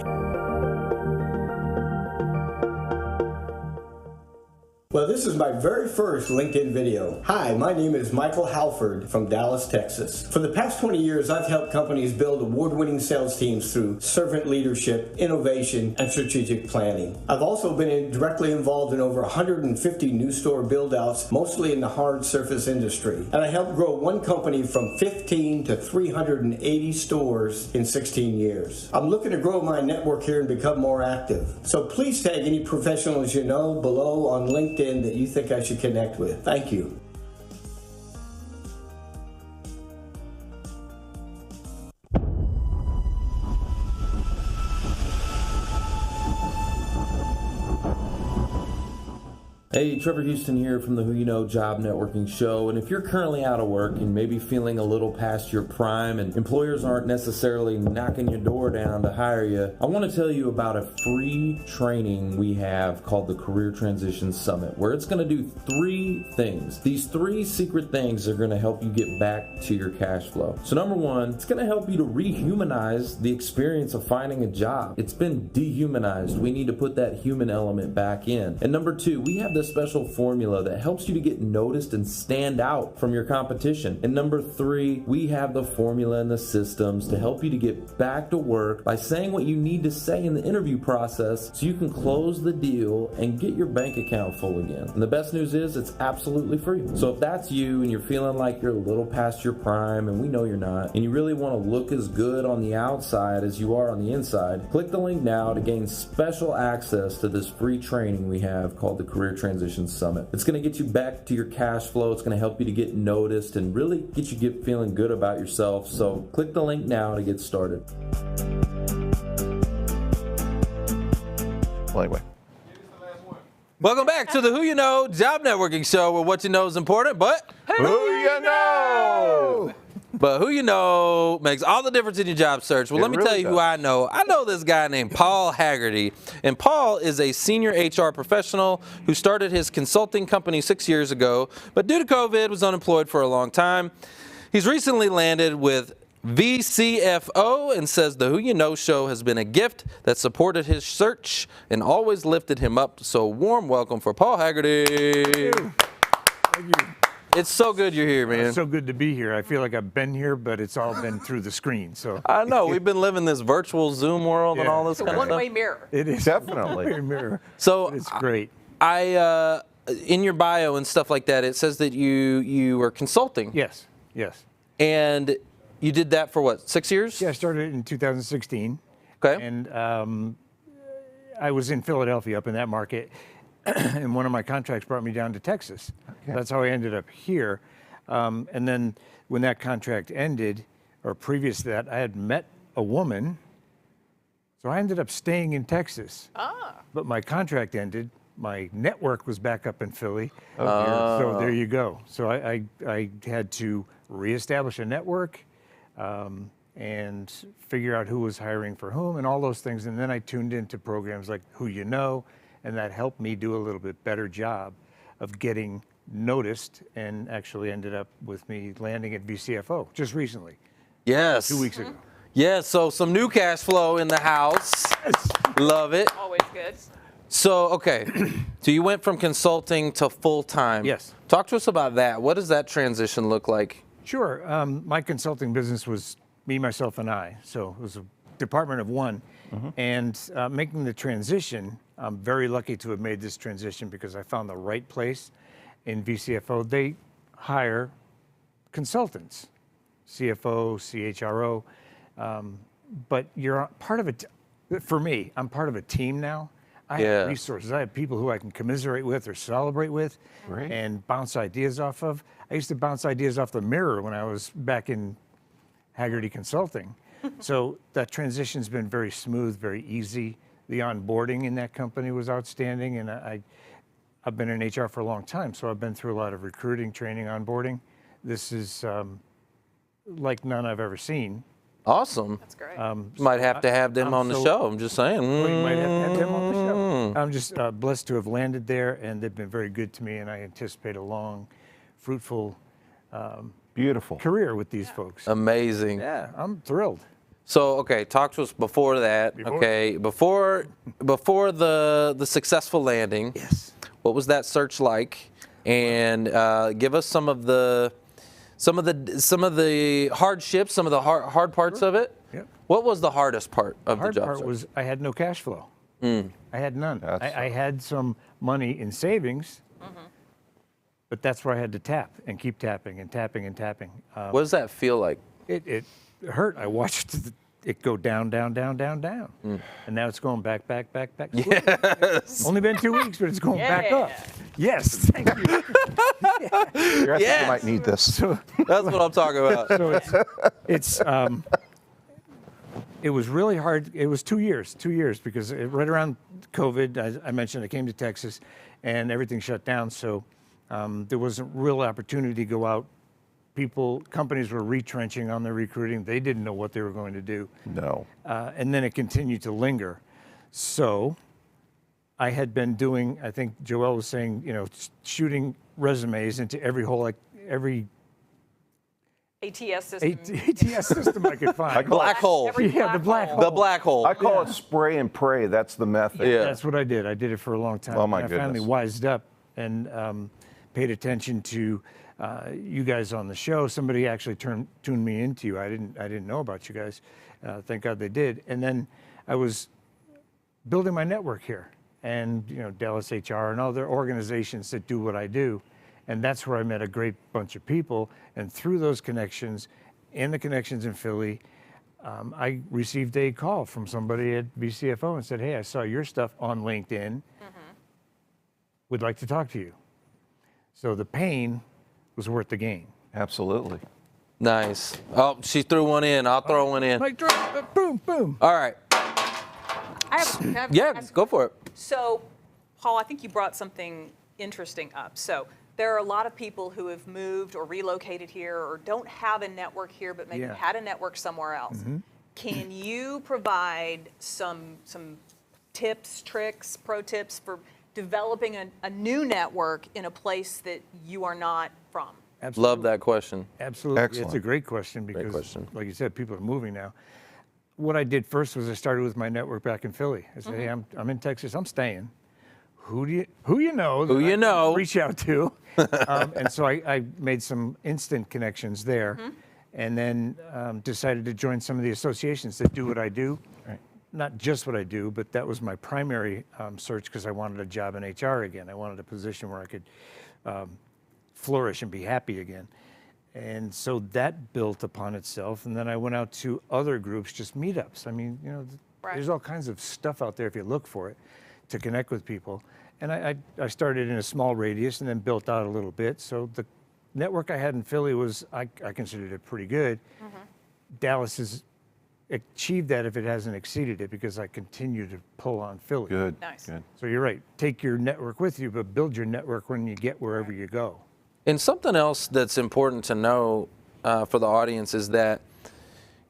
Speaker 9: Well, this is my very first LinkedIn video. Hi, my name is Michael Halford from Dallas, Texas. For the past 20 years, I've helped companies build award-winning sales teams through servant leadership, innovation, and strategic planning. I've also been directly involved in over 150 new store build-outs, mostly in the hard surface industry. And I helped grow one company from 15 to 380 stores in 16 years. I'm looking to grow my network here and become more active. So please tag any professionals you know below on LinkedIn that you think I should connect with. Thank you.
Speaker 10: Hey, Trevor Houston here from the Who You Know Job Networking Show. And if you're currently out of work and maybe feeling a little past your prime and employers aren't necessarily knocking your door down to hire you, I want to tell you about a free training we have called the Career Transition Summit, where it's going to do 3 things. These 3 secret things are going to help you get back to your cash flow. So number 1, it's going to help you to rehumanize the experience of finding a job. It's been dehumanized. We need to put that human element back in. And number 2, we have this special formula that helps you to get noticed and stand out from your competition. And number 3, we have the formula and the systems to help you to get back to work by saying what you need to say in the interview process so you can close the deal and get your bank account full again. And the best news is it's absolutely free. So if that's you and you're feeling like you're a little past your prime, and we know you're not, and you really want to look as good on the outside as you are on the inside, click the link now to gain special access to this free training we have called the Career Transition Summit. It's going to get you back to your cash flow. It's going to help you to get noticed and really get you feeling good about yourself. So click the link now to get started.
Speaker 5: Well, anyway.
Speaker 2: Welcome back to the Who You Know Job Networking Show, where what you know is important, but
Speaker 5: Who you know?
Speaker 2: But who you know makes all the difference in your job search. Well,
Speaker 5: It
Speaker 2: let me
Speaker 5: really
Speaker 2: tell you who
Speaker 5: does.
Speaker 2: I know. I know this guy named Paul Haggerty. And Paul is a senior HR professional who started his consulting company 6 years ago, but due to COVID was unemployed for a long time. He's recently landed with VCFO, and says the Who You Know show has been a gift that supported his search and always lifted him up. So warm welcome for Paul Haggerty.
Speaker 6: Thank you.
Speaker 2: It's so good you're here, man.
Speaker 6: It's so good to be here. I feel like I've been here, but it's all been through the screen. So
Speaker 2: I know we've been living this virtual Zoom world and all this kind of stuff.
Speaker 7: One-way mirror.
Speaker 6: it is
Speaker 5: Definitely.
Speaker 6: a one-way mirror.
Speaker 2: So
Speaker 6: But it's great.
Speaker 2: I in your bio and stuff like that, it says that you were consulting.
Speaker 6: Yes.
Speaker 2: And you did that for what, 6 years?
Speaker 6: Yeah, I started in 2016.
Speaker 2: Okay.
Speaker 6: And I was in Philadelphia, up in that market, and one of my contracts brought me down to Texas.
Speaker 5: Okay.
Speaker 6: That's how I ended up here. And then when that contract ended, or previous to that, I had met a woman, so I ended up staying in Texas. But my contract ended. My network was back up in Philly. So there you go. So I had to reestablish a network and figure out who was hiring for whom and all those things. And then I tuned into programs like Who You Know, and that helped me do a little bit better job of getting noticed, and actually ended up with me landing at VCFO just recently,
Speaker 2: Yes.
Speaker 6: 2 weeks ago.
Speaker 2: Yeah, so some new cash flow in the house. Love it.
Speaker 7: Always good.
Speaker 2: So, okay, so you went from consulting to full-time.
Speaker 6: Yes.
Speaker 2: Talk to us about that. What does that transition look like?
Speaker 6: Sure. My consulting business was me, myself, and I. So it was a department of one. And making the transition, I'm very lucky to have made this transition because I found the right place in VCFO. They hire consultants, CFO, CHRO, but you're part of it. For me, I'm part of a team now. I have resources. I have people who I can commiserate with or celebrate with and bounce ideas off of. I used to bounce ideas off the mirror when I was back in Hagerty Consulting. So that transition's been very smooth, very easy. The onboarding in that company was outstanding, and I've been in HR for a long time, so I've been through a lot of recruiting, training, onboarding. This is like none I've ever seen.
Speaker 2: Awesome.
Speaker 7: That's great.
Speaker 2: Might have to have them on the show. I'm just saying.
Speaker 6: Well, you might have them on the show. I'm just blessed to have landed there, and they've been very good to me, and I anticipate a long, fruitful
Speaker 5: Beautiful.
Speaker 6: career with these folks.
Speaker 2: Amazing.
Speaker 6: Yeah, I'm thrilled.
Speaker 2: So, okay, talk to us before that. Okay, before the successful landing.
Speaker 6: Yes.
Speaker 2: What was that search like? And give us some of the hardships, some of the hard parts of it.
Speaker 6: Yep.
Speaker 2: What was the hardest part of
Speaker 6: The hard
Speaker 2: the job
Speaker 6: part
Speaker 2: search?
Speaker 6: was I had no cash flow. I had none. I had some money in savings, but that's where I had to tap and keep tapping and tapping and tapping.
Speaker 2: What does that feel like?
Speaker 6: It hurt. I watched it go down, down, down, down, down. And now it's going back, back, back, back.
Speaker 2: Yes.
Speaker 6: Only been 2 weeks, but it's going back up. Yes, thank you.
Speaker 5: You might need this.
Speaker 2: That's what I'm talking about.
Speaker 6: So it was really hard. It was 2 years, because right around COVID, as I mentioned, I came to Texas and everything shut down. So there wasn't real opportunity to go out. Companies were retrenching on their recruiting. They didn't know what they were going to do.
Speaker 5: No.
Speaker 6: And then it continued to linger. So I had been doing, I think Joelle was saying, shooting resumes into every
Speaker 7: ATS system.
Speaker 6: ATS system I could find.
Speaker 2: Black hole.
Speaker 6: The black hole.
Speaker 2: The black hole.
Speaker 5: I call it spray and pray. That's the method.
Speaker 2: Yeah.
Speaker 6: That's what I did. I did it for a long time.
Speaker 5: Oh, my
Speaker 6: And I finally
Speaker 5: goodness.
Speaker 6: wised up and paid attention to you guys on the show. Somebody actually tuned me into you. I didn't know about you guys. Thank God they did. And then I was building my network here, and Dallas HR and other organizations that do what I do. And that's where I met a great bunch of people. And through those connections and the connections in Philly, I received a call from somebody at VCFO and said, "Hey, I saw your stuff on LinkedIn. Would like to talk to you." So the pain was worth the gain.
Speaker 5: Absolutely.
Speaker 2: Nice. Oh, she threw one in. I'll throw one in.
Speaker 6: Like, boom, boom.
Speaker 2: All right. Yeah, go for it.
Speaker 7: So, Paul, I think you brought something interesting up. So there are a lot of people who have moved or relocated here or don't have a network here, but maybe had a network somewhere else. Can you provide some tips, tricks, pro tips for developing a new network in a place that you are not from?
Speaker 6: Absolutely.
Speaker 2: Love that question.
Speaker 6: Absolutely.
Speaker 5: Excellent.
Speaker 6: It's a great question because,
Speaker 2: question.
Speaker 6: like you said, people are moving now. What I did first was I started with my network back in Philly. I said, hey, I'm in Texas. I'm staying. Who you know?
Speaker 2: Who
Speaker 6: that
Speaker 2: you
Speaker 6: I
Speaker 2: know?
Speaker 6: can reach out to. And so I made some instant connections there, and then decided to join some of the associations that do what I do.
Speaker 5: Right.
Speaker 6: Not just what I do, but that was my primary search because I wanted a job in HR again. I wanted a position where I could flourish and be happy again. And so that built upon itself. And then I went out to other groups, just meetups. I mean, you know, there's all kinds of stuff out there if you look for it to connect with people. And I started in a small radius and then built out a little bit. So the network I had in Philly was, I considered it pretty good. Dallas has achieved that if it hasn't exceeded it because I continue to pull on Philly.
Speaker 5: Good.
Speaker 7: Nice.
Speaker 5: Good.
Speaker 6: So you're right. Take your network with you, but build your network when you get wherever you go.
Speaker 2: And something else that's important to know for the audience is that,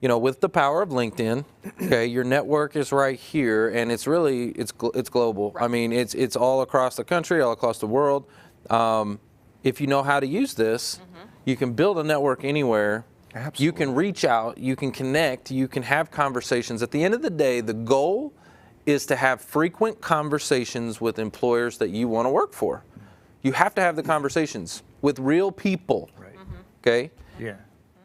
Speaker 2: you know, with the power of LinkedIn, okay, your network is right here, and it's really it's global.
Speaker 7: Right.
Speaker 2: I mean, it's all across the country, all across the world. If you know how to use this, you can build a network anywhere.
Speaker 5: Absolutely.
Speaker 2: You can reach out, you can connect, you can have conversations. At the end of the day, the goal is to have frequent conversations with employers that you want to work for. You have to have the conversations with real people, okay?
Speaker 6: Yeah.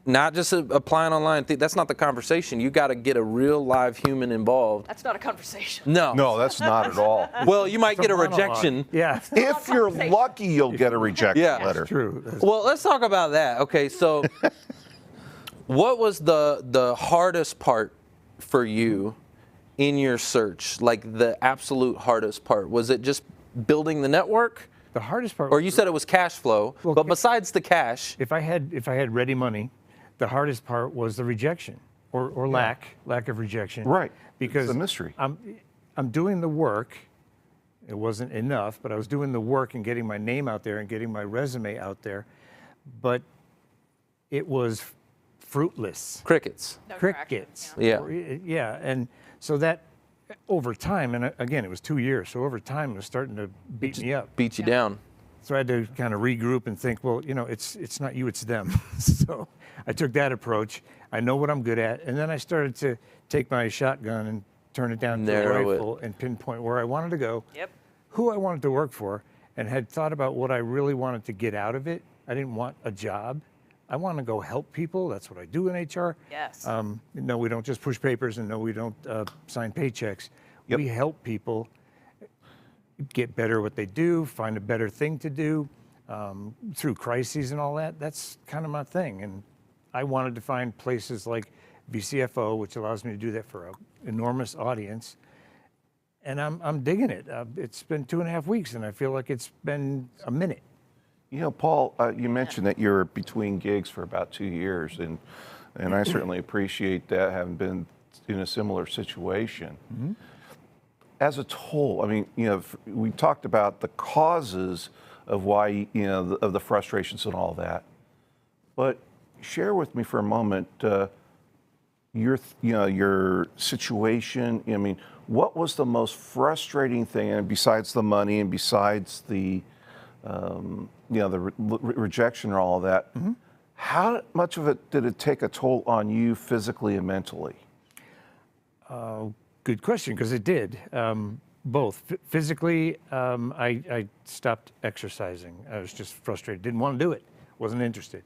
Speaker 2: Not just applying online. That's not the conversation. You got to get a real live human involved.
Speaker 7: That's not a conversation.
Speaker 2: No.
Speaker 5: No, that's not at all.
Speaker 2: Well, you might get a
Speaker 6: monologue.
Speaker 2: rejection.
Speaker 6: Yeah.
Speaker 5: If you're lucky, you'll get a rejection
Speaker 2: Yeah.
Speaker 5: letter.
Speaker 6: True.
Speaker 2: Well, let's talk about that. Okay, so what was the hardest part for you in your search? Like the absolute hardest part? Was it just building the network?
Speaker 6: The hardest part.
Speaker 2: Or you said it was cash flow,
Speaker 6: Well,
Speaker 2: but besides the cash,
Speaker 6: if I had ready money, the hardest part was the rejection or lack of rejection.
Speaker 5: Right.
Speaker 6: Because
Speaker 5: It's a mystery.
Speaker 6: I'm doing the work. It wasn't enough, but I was doing the work and getting my name out there and getting my resume out there, but it was fruitless.
Speaker 2: crickets.
Speaker 7: No traction,
Speaker 6: Crickets.
Speaker 2: Yeah.
Speaker 6: Yeah, and so that over time, and again, it was 2 years, so over time it was starting to beat me up.
Speaker 2: Beat you down.
Speaker 6: So I had to kind of regroup and think, well, you know, it's not you, it's them. So I took that approach. I know what I'm good at, and then I started to take my shotgun and turn it down to a
Speaker 2: Narrow it.
Speaker 6: rifle and pinpoint where I wanted to go,
Speaker 7: Yep.
Speaker 6: who I wanted to work for, and had thought about what I really wanted to get out of it. I didn't want a job. I want to go help people. That's what I do in HR.
Speaker 7: Yes.
Speaker 6: No, we don't just push papers, and no, we don't sign paychecks.
Speaker 5: Yep.
Speaker 6: We help people get better at what they do, find a better thing to do through crises and all that. That's kind of my thing. And I wanted to find places like VCFO, which allows me to do that for an enormous audience. And I'm digging it. It's been 2.5 weeks, and I feel like it's been a minute.
Speaker 5: You know, Paul, you mentioned that you're between gigs for about 2 years, and I certainly appreciate that, having been in a similar situation. As a whole, I mean, you know, we talked about the causes of why, you know, of the frustrations and all that, but share with me for a moment your situation. I mean, what was the most frustrating thing, and besides the money and besides the the rejection and all of that, how much of it did it take a toll on you physically and mentally?
Speaker 6: Good question, because it did. Both. Physically, I stopped exercising. I was just frustrated. Didn't want to do it. Wasn't interested.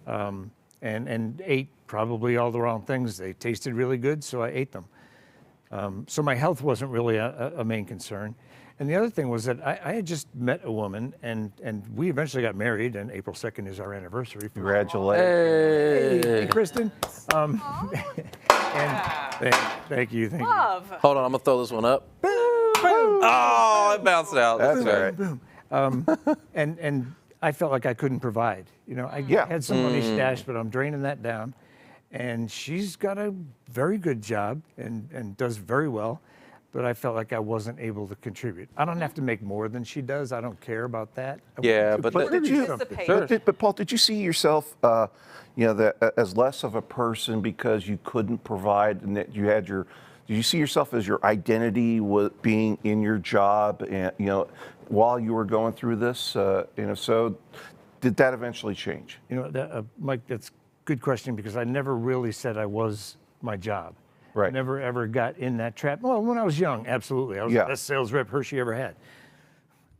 Speaker 6: And ate probably all the wrong things. They tasted really good, so I ate them. So my health wasn't really a main concern. And the other thing was that I had just met a woman, and we eventually got married, and April 2nd is our anniversary.
Speaker 5: Congratulations.
Speaker 6: Hey, Kristen. And thank you.
Speaker 7: Love.
Speaker 2: Hold on, I'm gonna throw this one up. Oh, it bounced out.
Speaker 5: That's all right.
Speaker 6: And I felt like I couldn't provide. You know, I had some money stashed, but I'm draining that down. And she's got a very good job and does very well, but I felt like I wasn't able to contribute. I don't have to make more than she does. I don't care about that.
Speaker 2: Yeah, but
Speaker 5: did you?
Speaker 7: Participate.
Speaker 5: But Paul, did you see yourself, as less of a person because you couldn't provide, and that you had your? Did you see yourself as your identity was being in your job, and while you were going through this? So, Did that eventually change?
Speaker 6: You know, Mike, that's a good question because I never really said I was my job.
Speaker 5: Right.
Speaker 6: Never ever got in that trap. Well, when I was young, absolutely. I was the best sales rep Hershey ever had.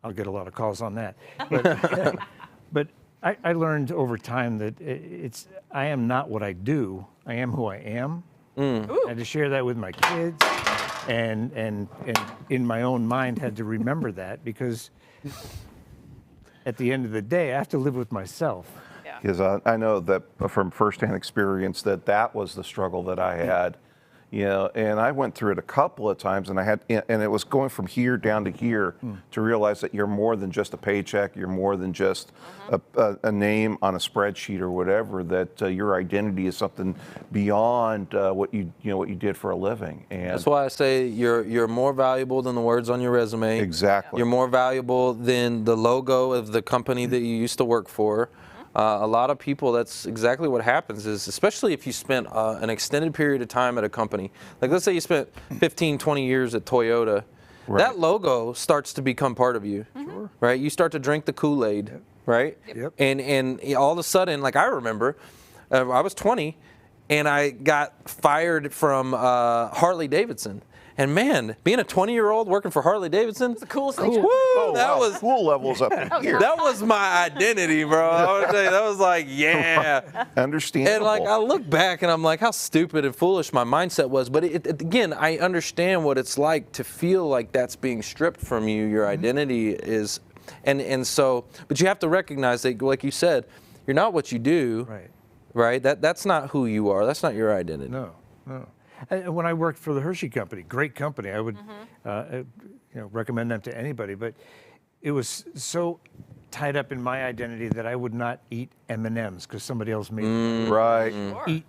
Speaker 6: I'll get a lot of calls on that. But, I learned over time that I am not what I do. I am who I am. I had to share that with my kids, and in my own mind had to remember that because at the end of the day, I have to live with myself.
Speaker 5: Because I know that from firsthand experience that was the struggle that I had. You know, and I went through it a couple of times, and it was going from here down to here to realize that you're more than just a paycheck, you're more than just a name on a spreadsheet or whatever. That your identity is something beyond what you did for a living. And
Speaker 2: that's why I say you're more valuable than the words on your resume.
Speaker 5: Exactly.
Speaker 2: You're more valuable than the logo of the company that you used to work for. A lot of people, that's exactly what happens is, especially if you spent an extended period of time at a company. Like let's say you spent 15, 20 years at Toyota. Right. That logo starts to become part of you, right? You start to drink the Kool-Aid, right? Yep. And all of a sudden, like I remember, I was 20 and I got fired from Harley Davidson. And man, being a 20-year-old working for Harley Davidson,
Speaker 7: it's the coolest thing.
Speaker 5: Woo, that was cool levels up in here.
Speaker 2: That was my identity, bro. I would say that was like, yeah.
Speaker 5: Understandable.
Speaker 2: And like I look back and I'm like, how stupid and foolish my mindset was. But again, I understand what it's like to feel like that's being stripped from you. Your identity is, and so, but you have to recognize that, like you said, you're not what you do.
Speaker 6: Right.
Speaker 2: Right. That's not who you are. That's not your identity.
Speaker 6: No. And when I worked for the Hershey company, great company, I would recommend them to anybody. But it was so tied up in my identity that I would not eat M&Ms because somebody else made it.
Speaker 5: Right.
Speaker 6: Eat,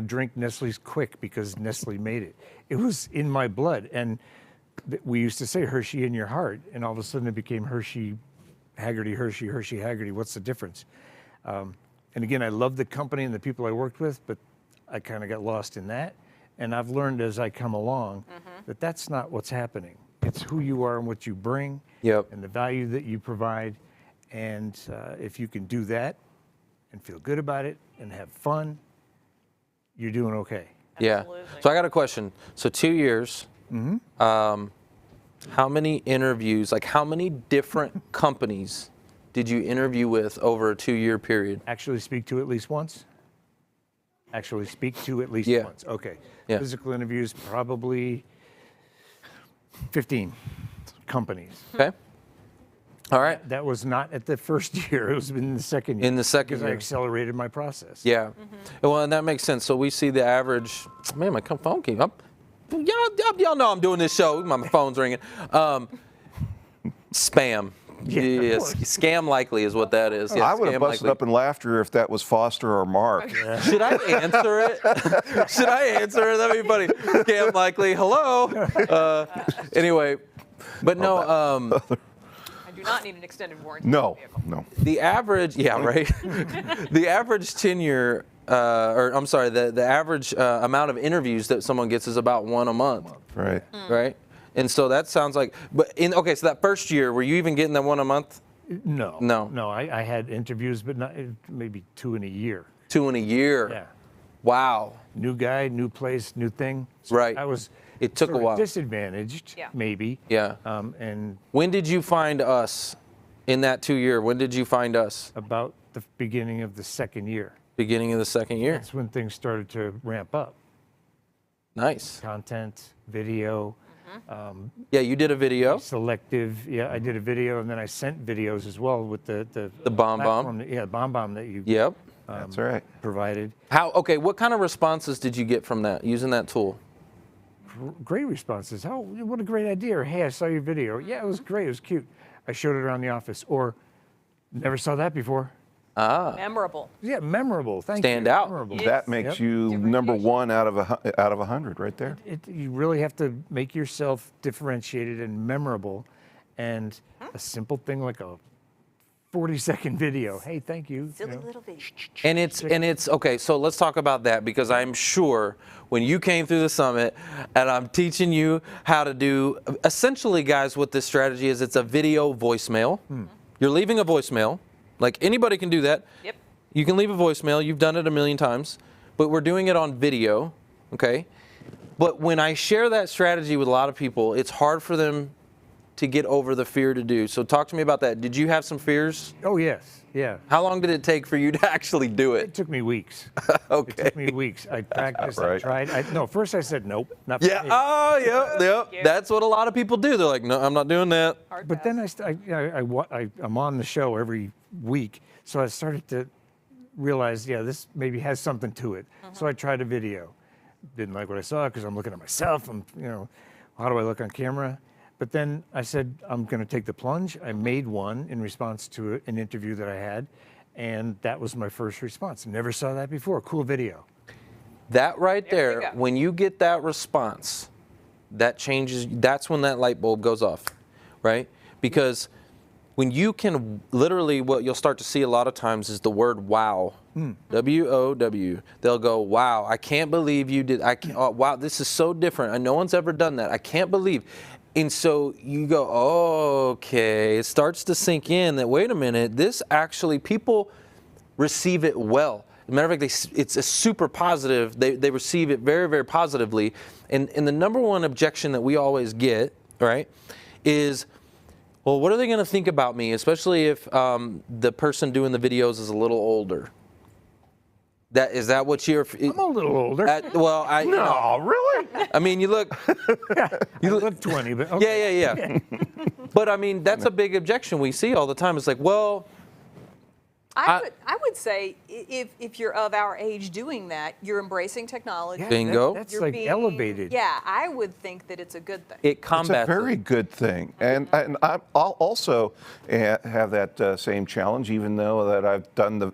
Speaker 6: drink Nestle's Quick because Nestle made it. It was in my blood, and we used to say Hershey in your heart, and all of a sudden it became Hershey, Haggerty, Hershey, Hershey, Haggerty. What's the difference? And again, I love the company and the people I worked with, but I kind of got lost in that. And I've learned as I come along that that's not what's happening. It's who you are and what you bring and the value that you provide. And if you can do that and feel good about it and have fun, you're doing okay.
Speaker 2: Yeah.
Speaker 7: Absolutely.
Speaker 2: So I got a question. So 2 years, how many interviews, like how many different companies did you interview with over a 2-year period?
Speaker 6: Actually speak to at least once? Actually speak to at least once. Okay.
Speaker 2: Yeah.
Speaker 6: Physical interviews, probably 15 companies.
Speaker 2: Okay. All right.
Speaker 6: That was not at the first year. It was in the second year.
Speaker 2: In the second
Speaker 6: because
Speaker 2: year.
Speaker 6: I accelerated my process.
Speaker 2: Yeah. Well, and that makes sense. So we see the average. Man, my phone came up. Y'all know I'm doing this show. My phone's ringing. Spam. Yes, scam likely is what that is. Yeah,
Speaker 5: I would have busted up in laughter if that was Foster or Mark.
Speaker 2: Should I answer it? Should I answer it? That'd be funny. Scam likely. Hello. Anyway, but no.
Speaker 7: I do not need an extended warranty.
Speaker 5: No.
Speaker 2: The average, right. The average tenure, the average amount of interviews that someone gets is about 1 a month.
Speaker 5: Right.
Speaker 2: Right. And so that sounds like, so that first year, were you even getting that 1 a month?
Speaker 6: No. I had interviews, but not maybe 2 in a year.
Speaker 2: 2 in a year.
Speaker 6: Yeah.
Speaker 2: Wow.
Speaker 6: New guy, new place, new thing. So
Speaker 2: right. It took a while.
Speaker 6: Disadvantaged, maybe.
Speaker 2: Yeah.
Speaker 6: And
Speaker 2: when did you find us in that 2 year? When did you find us?
Speaker 6: About the beginning of the second year.
Speaker 2: Beginning of the second year.
Speaker 6: That's when things started to ramp up.
Speaker 2: Nice.
Speaker 6: Content, video.
Speaker 2: You did a video.
Speaker 6: Selective. Yeah, I did a video, and then I sent videos as well with the
Speaker 2: bomb.
Speaker 6: Yeah, bomb that you.
Speaker 2: Yep.
Speaker 5: That's right.
Speaker 6: Provided.
Speaker 2: What kind of responses did you get from that, using that tool?
Speaker 6: Great responses. Oh, what a great idea. Or, hey, I saw your video. Yeah, it was great. It was cute. I showed it around the office. Or, never saw that before.
Speaker 7: Memorable.
Speaker 6: Yeah, memorable. Thank you.
Speaker 2: Stand out.
Speaker 6: Memorable.
Speaker 5: That makes you number 1 out of 100 right there.
Speaker 6: You really have to make yourself differentiated and memorable. And a simple thing like a 40-second video. Hey, thank you.
Speaker 7: Silly little video.
Speaker 2: And it's okay. So let's talk about that, because I'm sure when you came through the summit, and I'm teaching you how to do, essentially, guys, what this strategy is, it's a video voicemail. You're leaving a voicemail. Like anybody can do that.
Speaker 7: Yep.
Speaker 2: You can leave a voicemail. You've done it a million times, but we're doing it on video, okay? But when I share that strategy with a lot of people, it's hard for them to get over the fear to do. So talk to me about that. Did you have some fears?
Speaker 6: Oh, yes. Yeah.
Speaker 2: How long did it take for you to actually do
Speaker 6: It
Speaker 2: it?
Speaker 6: took me weeks.
Speaker 2: Okay.
Speaker 6: It took me weeks. I practiced, I
Speaker 5: Right.
Speaker 6: tried. No, first I said nope. Not for
Speaker 2: Yeah.
Speaker 6: me.
Speaker 2: Oh, yeah. Yep. That's what a lot of people do. They're like, no, I'm not doing that.
Speaker 7: Hard
Speaker 6: But
Speaker 7: pass.
Speaker 6: then I'm on the show every week, so I started to realize, yeah, this maybe has something to it. So I tried a video. Didn't like what I saw because I'm looking at myself. How do I look on camera? But then I said, I'm going to take the plunge. I made one in response to an interview that I had, and that was my first response. Never saw that before. Cool video.
Speaker 2: That right
Speaker 7: There we
Speaker 2: there,
Speaker 7: go.
Speaker 2: when you get that response, that changes, that's when that light bulb goes off, right? Because when you can literally, what you'll start to see a lot of times is the word wow. W-O-W. They'll go, wow, I can't believe you did, wow, this is so different. No one's ever done that. I can't believe. And so you go, oh, okay. It starts to sink in that, wait a minute, this actually, people receive it well. As a matter of fact, it's a super positive. They receive it very, very positively. And the number one objection that we always get, right, is, well, what are they going to think about me, especially if the person doing the videos is a little older? Is that what you're?
Speaker 6: I'm a little older.
Speaker 2: No,
Speaker 5: really?
Speaker 2: I mean, you look.
Speaker 6: You look 20, but okay.
Speaker 2: Yeah. But I mean, that's a big objection we see all the time. It's like, well,
Speaker 7: I would say if you're of our age doing that, you're embracing technology.
Speaker 6: Yeah,
Speaker 2: Bingo.
Speaker 6: That's
Speaker 7: You're
Speaker 6: like
Speaker 7: being-
Speaker 6: elevated.
Speaker 7: Yeah, I would think that it's a good thing.
Speaker 2: it
Speaker 5: It's
Speaker 2: combats.
Speaker 5: a very good thing, and I'll also have that same challenge, even though that I've done the,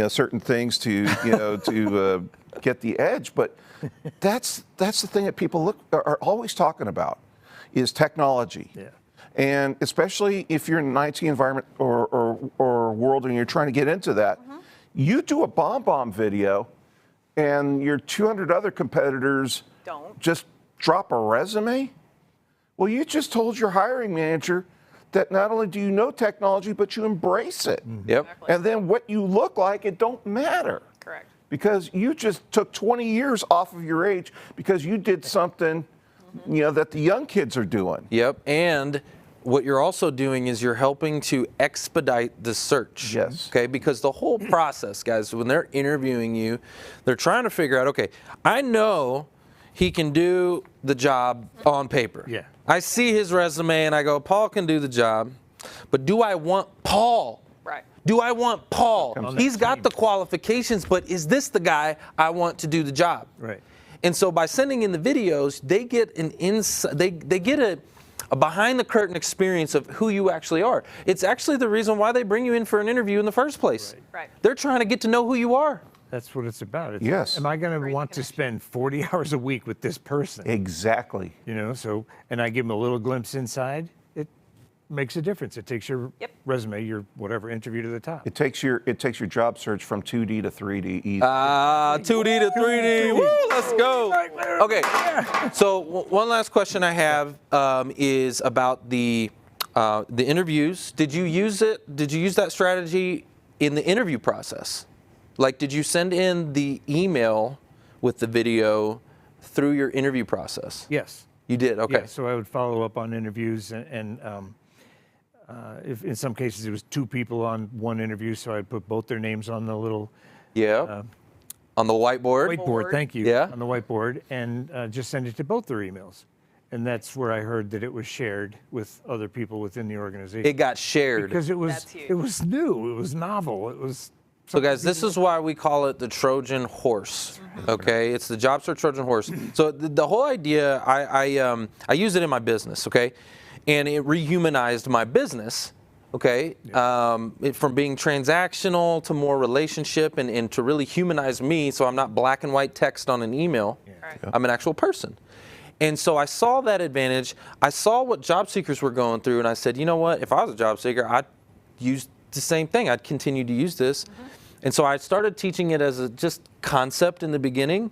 Speaker 5: certain things to, to get the edge. But that's the thing that people are always talking about, is technology.
Speaker 6: Yeah.
Speaker 5: And especially if you're in an IT environment or world and you're trying to get into that, you do a bomb video, and your 200 other competitors
Speaker 7: Don't.
Speaker 5: just drop a resume. Well, you just told your hiring manager that not only do you know technology, but you embrace it.
Speaker 2: Yep.
Speaker 5: And then what you look like, it don't matter.
Speaker 7: Correct.
Speaker 5: Because you just took 20 years off of your age because you did something, that the young kids are doing.
Speaker 2: Yep. And what you're also doing is you're helping to expedite the search.
Speaker 5: Yes.
Speaker 2: Okay. Because the whole process, guys, when they're interviewing you, they're trying to figure out, okay, I know he can do the job on paper.
Speaker 6: Yeah.
Speaker 2: I see his resume and I go, Paul can do the job, but do I want Paul?
Speaker 7: Right.
Speaker 2: Do I want Paul?
Speaker 6: On
Speaker 2: He's
Speaker 6: that
Speaker 2: got
Speaker 6: team.
Speaker 2: the qualifications, but is this the guy I want to do the job?
Speaker 6: Right.
Speaker 2: And so by sending in the videos, they get an they get a behind the curtain experience of who you actually are. It's actually the reason why they bring you in for an interview in the first place.
Speaker 7: Right.
Speaker 2: They're trying to get to know who you are.
Speaker 6: That's what it's about.
Speaker 5: Yes.
Speaker 6: Am I going to want to spend 40 hours a week with this person?
Speaker 5: Exactly.
Speaker 6: And I give them a little glimpse inside. It makes a difference. It takes your
Speaker 7: Yep.
Speaker 6: resume, your whatever interview to the top.
Speaker 5: It takes your job search from 2D to 3D easy.
Speaker 2: 2D to 3D. Woo, let's go. Okay. So one last question I have is about the interviews. Did you use it? Did you use that strategy in the interview process? Like, did you send in the email with the video through your interview process?
Speaker 6: Yes.
Speaker 2: You did. Okay.
Speaker 6: Yeah, so I would follow up on interviews, and if in some cases it was two people on one interview, so I'd put both their names on the little
Speaker 2: Yeah. On the whiteboard.
Speaker 6: whiteboard. Thank you.
Speaker 2: Yeah.
Speaker 6: On the whiteboard, and just send it to both their emails. And that's where I heard that it was shared with other people within the organization.
Speaker 2: It got shared.
Speaker 6: because it was
Speaker 7: That's huge.
Speaker 6: it was new, it was novel, it was.
Speaker 2: So guys, this is why we call it the Trojan horse. Okay, it's the job search Trojan horse. So the whole idea, I use it in my business. Okay, and it rehumanized my business. Okay, from being transactional to more relationship, and to really humanize me, so I'm not black and white text on an email.
Speaker 7: Right.
Speaker 2: I'm an actual person. And so I saw that advantage. I saw what job seekers were going through, and I said, you know what? If I was a job seeker, I'd use the same thing. I'd continue to use this. And so I started teaching it as a just concept in the beginning.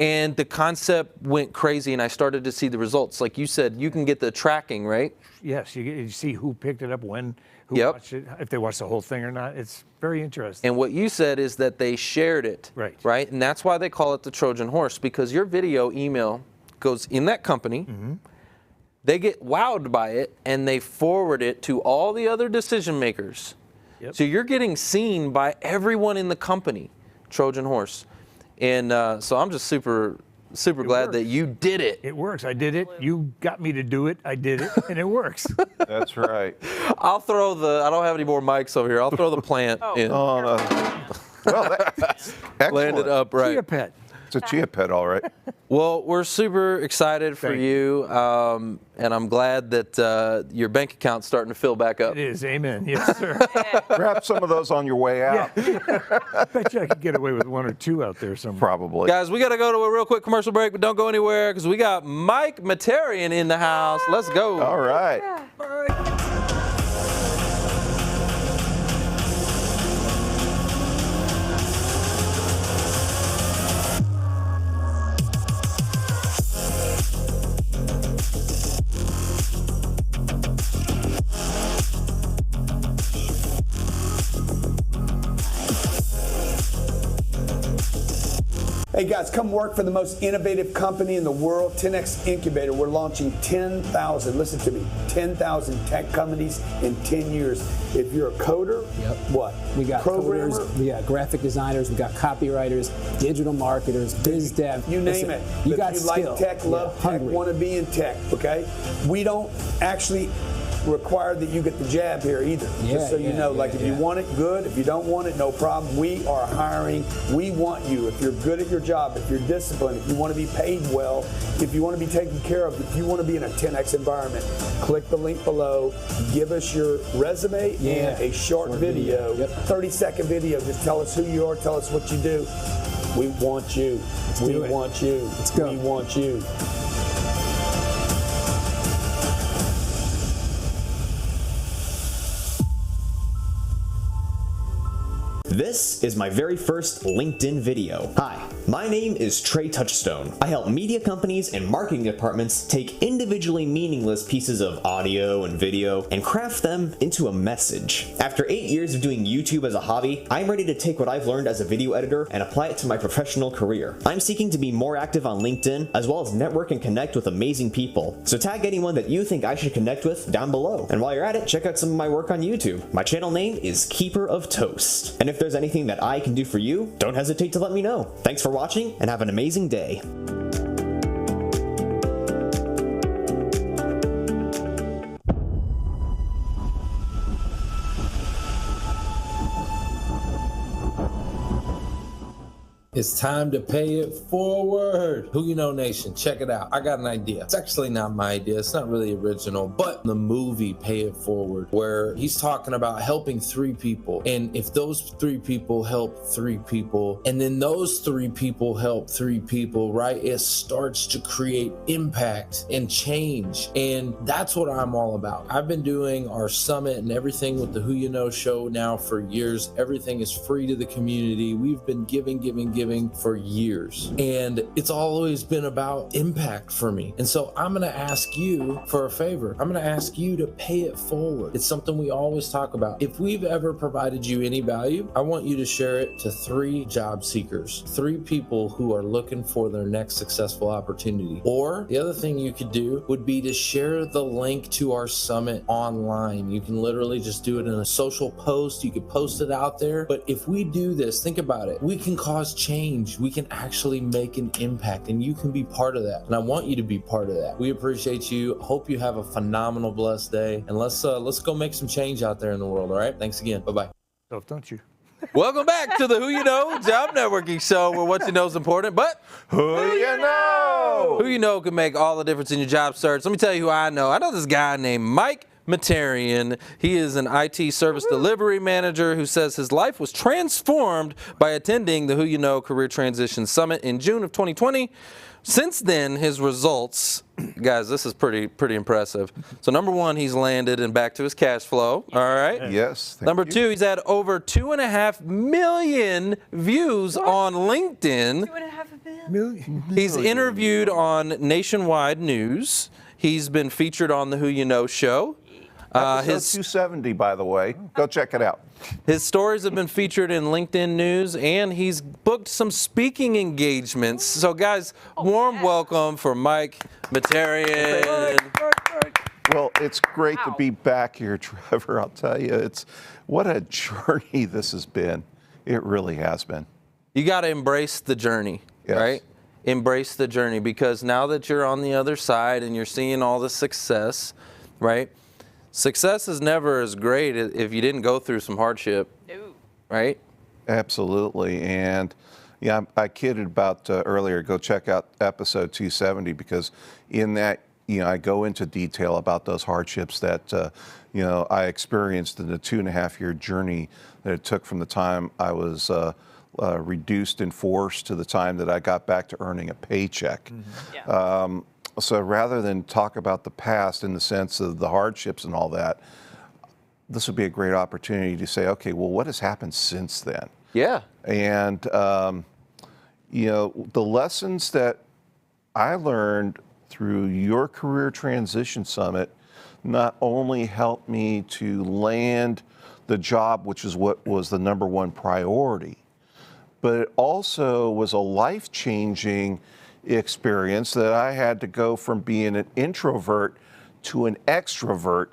Speaker 2: And the concept went crazy, and I started to see the results. Like you said, you can get the tracking, right?
Speaker 6: Yes, you see who picked it up, when, who
Speaker 2: Yep.
Speaker 6: watched it, if they watched the whole thing or not. It's very interesting.
Speaker 2: And what you said is that they shared it, right? And that's why they call it the Trojan horse, because your video email goes in that company.
Speaker 6: Mm-hmm.
Speaker 2: They get wowed by it, and they forward it to all the other decision makers.
Speaker 6: Yep.
Speaker 2: So you're getting seen by everyone in the company, Trojan horse. And so I'm just super glad that you did it.
Speaker 6: It works. I did it. You got me to do it. I did it, and it works.
Speaker 5: That's right.
Speaker 2: I'll throw I don't have any more mics over here. I'll throw the plant in.
Speaker 5: Oh, no. Well, that's excellent.
Speaker 2: Landed upright.
Speaker 6: Chia pet.
Speaker 5: It's a chia pet, all right.
Speaker 2: Well, we're super excited for
Speaker 6: Thank
Speaker 2: you, and I'm glad that your bank account's starting to fill back up.
Speaker 6: It is. Amen. Yes, sir.
Speaker 5: Grab some of those on your way out.
Speaker 6: I bet you I could get away with one or two out there somewhere.
Speaker 5: Probably.
Speaker 2: Guys, we got to go to a real quick commercial break, but don't go anywhere because we got Mike Materian in the house. Let's go.
Speaker 5: All right.
Speaker 11: Hey guys, come work for the most innovative company in the world, 10X Incubator. We're launching 10,000, listen to me, 10,000 tech companies in 10 years. If you're a coder, what?
Speaker 12: We got
Speaker 11: programmer,
Speaker 12: coders, we got graphic designers, we got copywriters, digital marketers, biz dev.
Speaker 11: you name it.
Speaker 12: You
Speaker 11: If
Speaker 12: got
Speaker 11: you
Speaker 12: skill.
Speaker 11: like tech, love tech,
Speaker 12: hungry.
Speaker 11: want to be in tech, okay? We don't actually require that you get the jab here either. Just so you know, like if you want it, good. If you don't want it, no problem. We are hiring. We want you. If you're good at your job, if you're disciplined, if you want to be paid well, if you want to be taken care of, if you want to be in a 10X environment, click the link below. Give us your resume and a short video, 30-second video. Just tell us who you are. Tell us what you do. We want you. We want you.
Speaker 12: Let's go.
Speaker 11: We want you.
Speaker 13: This is my very first LinkedIn video. Hi, my name is Trey Touchstone. I help media companies and marketing departments take individually meaningless pieces of audio and video and craft them into a message. After 8 years of doing YouTube as a hobby, I'm ready to take what I've learned as a video editor and apply it to my professional career. I'm seeking to be more active on LinkedIn as well as network and connect with amazing people. So tag anyone that you think I should connect with down below. And while you're at it, check out some of my work on YouTube. My channel name is Keeper of Toast. And if there's anything that I can do for you, don't hesitate to let me know. Thanks for watching and have an amazing day.
Speaker 10: It's time to pay it forward. Who You Know Nation, check it out. I got an idea. It's actually not my idea. It's not really original, but the movie Pay It Forward, where he's talking about helping 3 people. And if those 3 people help 3 people, and then those 3 people help 3 people, right? It starts to create impact and change. And that's what I'm all about. I've been doing our summit and everything with the Who You Know show now for years. Everything is free to the community. We've been giving for years, and it's always been about impact for me. And so I'm going to ask you for a favor. I'm going to ask you to pay it forward. It's something we always talk about. If we've ever provided you any value, I want you to share it to 3 job seekers, 3 people who are looking for their next successful opportunity. Or the other thing you could do would be to share the link to our summit online. You can literally just do it in a social post. You could post it out there. But if we do this, think about it. We can cause change. We can actually make an impact, and you can be part of that. And I want you to be part of that. We appreciate you. Hope you have a phenomenal, blessed day. And let's go make some change out there in the world. All right. Thanks again. Bye-bye.
Speaker 6: Don't you?
Speaker 2: Welcome back to the Who You Know Job Networking Show, where what you know is important, but
Speaker 5: Who you know?
Speaker 2: Who you know can make all the difference in your job search. Let me tell you who I know. I know this guy named Mike Mehterian. He is an IT service delivery manager who says his life was transformed by attending the Who You Know Career Transition Summit in June of 2020. Since then, his results, guys, this is pretty impressive. So number one, he's landed and back to his cash flow. All right.
Speaker 5: Yes.
Speaker 2: Number two, he's had over 2.5 million views on LinkedIn.
Speaker 7: 2.5
Speaker 6: million.
Speaker 2: He's interviewed on nationwide news. He's been featured on the Who You Know Show.
Speaker 5: His 270, by the way. Go check it out.
Speaker 2: His stories have been featured in LinkedIn News, and he's booked some speaking engagements. So, guys, warm welcome for Mike Mehterian.
Speaker 5: Well, it's great to be back here, Trevor. I'll tell you, what a journey this has been. It really has been.
Speaker 2: You got to embrace the journey, right? Embrace the journey, because now that you're on the other side and you're seeing all the success, right? Success is never as great if you didn't go through some hardship, right?
Speaker 5: Absolutely. And yeah, I kidded about earlier, go check out episode 270, because in that, I go into detail about those hardships that, I experienced in the 2.5-year journey that it took from the time I was reduced in force to the time that I got back to earning a paycheck. So rather than talk about the past in the sense of the hardships and all that, this would be a great opportunity to say, okay, well, what has happened since then?
Speaker 2: Yeah.
Speaker 5: And, the lessons that I learned through your Career Transition Summit not only helped me to land the job, which is what was the number one priority, but it also was a life-changing experience that I had to go from being an introvert to an extrovert,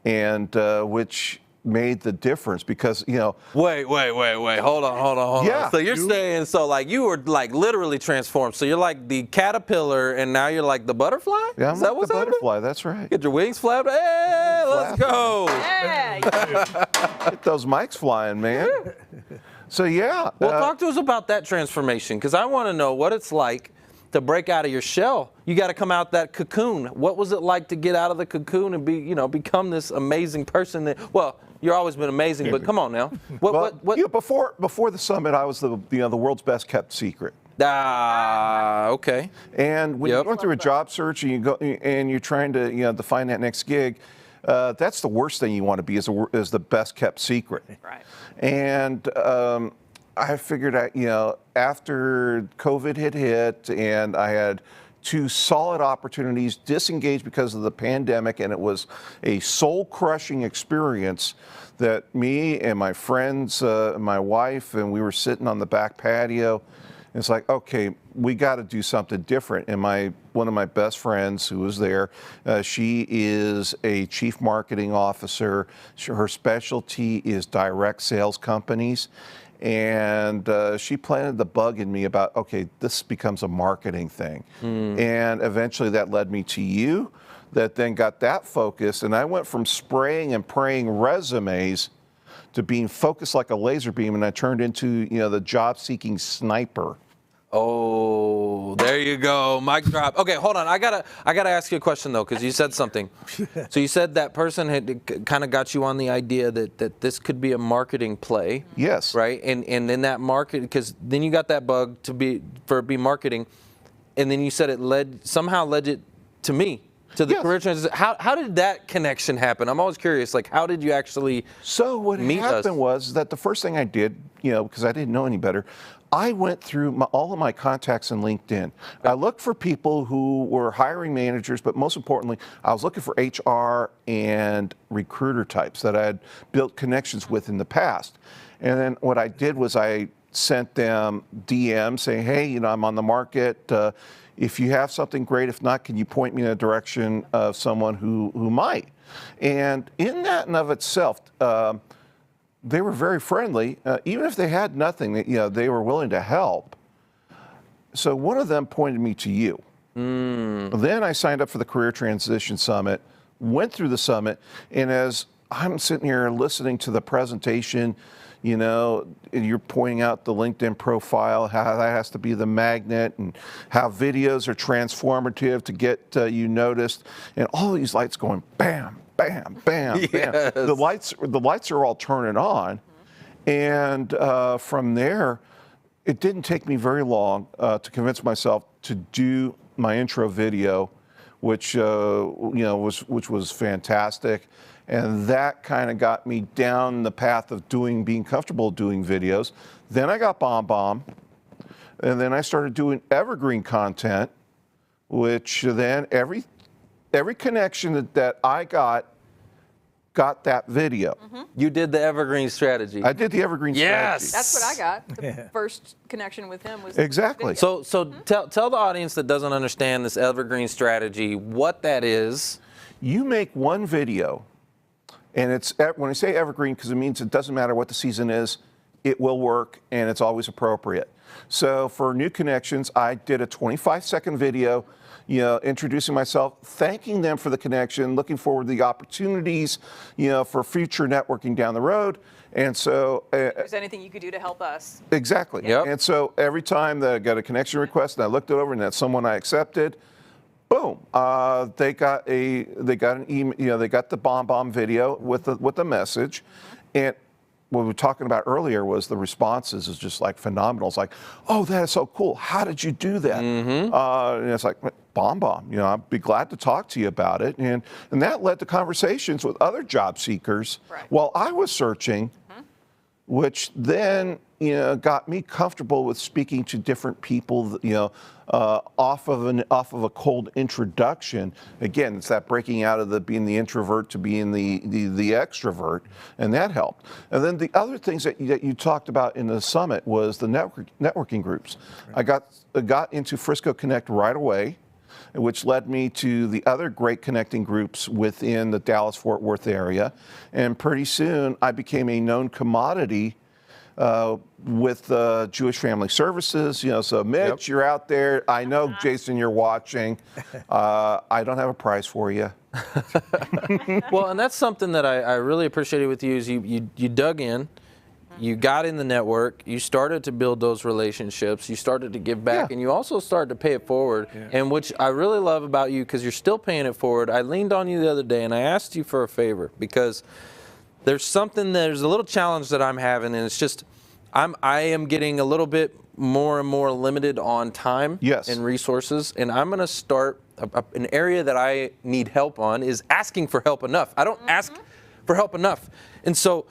Speaker 5: and which made the difference, because
Speaker 2: Wait, hold on.
Speaker 5: Yeah.
Speaker 2: So you're saying, you were literally transformed. So you're like the caterpillar, and now you're like the butterfly?
Speaker 5: Yeah, I'm
Speaker 2: Is that
Speaker 5: like
Speaker 2: what's
Speaker 5: the
Speaker 2: happening?
Speaker 5: butterfly. That's right.
Speaker 2: Get your wings flapped. Hey, let's go.
Speaker 5: Get those mics flying, man. So yeah.
Speaker 2: Well, talk to us about that transformation, because I want to know what it's like to break out of your shell. You got to come out that cocoon. What was it like to get out of the cocoon and become this amazing person that, well, you've always been amazing, but come on now. What?
Speaker 5: Before the summit, I was the world's best kept secret.
Speaker 2: Okay.
Speaker 5: And when you're going through a job search and you're trying to define that next gig, that's the worst thing you want to be, is the best kept secret.
Speaker 7: Right.
Speaker 5: And I figured out, after COVID had hit and I had 2 solid opportunities, disengaged because of the pandemic, and it was a soul-crushing experience, that me and my friends, my wife, and we were sitting on the back patio. And it's like, okay, we got to do something different. And one of my best friends who was there, she is a chief marketing officer. Her specialty is direct sales companies. And she planted the bug in me about, okay, this becomes a marketing thing. And eventually that led me to you, that then got that focus. And I went from spraying and praying resumes to being focused like a laser beam, and I turned into, the job-seeking sniper.
Speaker 2: Oh, there you go. Mic drop. Okay, hold on. I gotta ask you a question though, because you said something. So you said that person had kind of got you on the idea that this could be a marketing play.
Speaker 5: Yes.
Speaker 2: Right. And in that market, because then you got that bug to be marketing, and then you said it somehow led it to me. To the career transition. How did that connection happen? I'm always curious. How did you actually meet us?
Speaker 5: So what happened was that the first thing I did, because I didn't know any better, I went through all of my contacts in LinkedIn. I looked for people who were hiring managers, but most importantly, I was looking for HR and recruiter types that I had built connections with in the past. And then what I did was I sent them DMs saying, hey, I'm on the market. If you have something great, if not, can you point me in the direction of someone who might? And in that and of itself, they were very friendly. Even if they had nothing, they were willing to help. So one of them pointed me to you. Then I signed up for the Career Transition Summit, went through the summit, and as I'm sitting here listening to the presentation, you're pointing out the LinkedIn profile, how that has to be the magnet, and how videos are transformative to get you noticed, and all these lights going bam, bam, bam, bam.
Speaker 2: Yes.
Speaker 5: The lights are all turning on, and from there, it didn't take me very long to convince myself to do my intro video, which which was fantastic, and that kind of got me down the path of being comfortable doing videos. Then I got BombBomb, and then I started doing evergreen content, which then every connection that I got that video.
Speaker 2: You did the evergreen strategy.
Speaker 5: I did the evergreen strategy.
Speaker 7: That's what I got. The first connection with him was
Speaker 5: Exactly.
Speaker 7: video.
Speaker 2: So tell the audience that doesn't understand this evergreen strategy what that is.
Speaker 5: You make one video, and it's, when I say evergreen, because it means it doesn't matter what the season is, it will work and it's always appropriate. So for new connections, I did a 25-second video, introducing myself, thanking them for the connection, looking forward to the opportunities, for future networking down the road. And so,
Speaker 7: if there's anything you could do to help us.
Speaker 5: Exactly.
Speaker 2: Yep.
Speaker 5: And so every time that I got a connection request and I looked it over and that's someone I accepted, boom, they got an email, they got the BombBomb video with the message, and what we were talking about earlier was the responses is just like phenomenal. It's like, oh, that is so cool. How did you do that? And it's like, BombBomb, I'd be glad to talk to you about it. And that led to conversations with other job seekers while I was searching, which then, got me comfortable with speaking to different people, off of a cold introduction. Again, it's that breaking out of being the introvert to being the extrovert, and that helped. And then the other things that you talked about in the summit was the networking groups. I got into Frisco Connect right away, which led me to the other great connecting groups within the Dallas-Fort Worth area. And pretty soon, I became a known commodity with Jewish Family Services. So Mitch, you're out there. I know, Jason, you're watching. I don't have a prize for you.
Speaker 2: Well, and that's something that I really appreciated with you is you dug in. You got in the network, you started to build those relationships, you started to give back, and you also started to pay it forward, and which I really love about you because you're still paying it forward. I leaned on you the other day and I asked you for a favor because there's a little challenge that I'm having, and it's just, I am getting a little bit more and more limited on time and resources, and I'm going to start an area that I need help on is asking for help enough. I don't ask for help enough, and so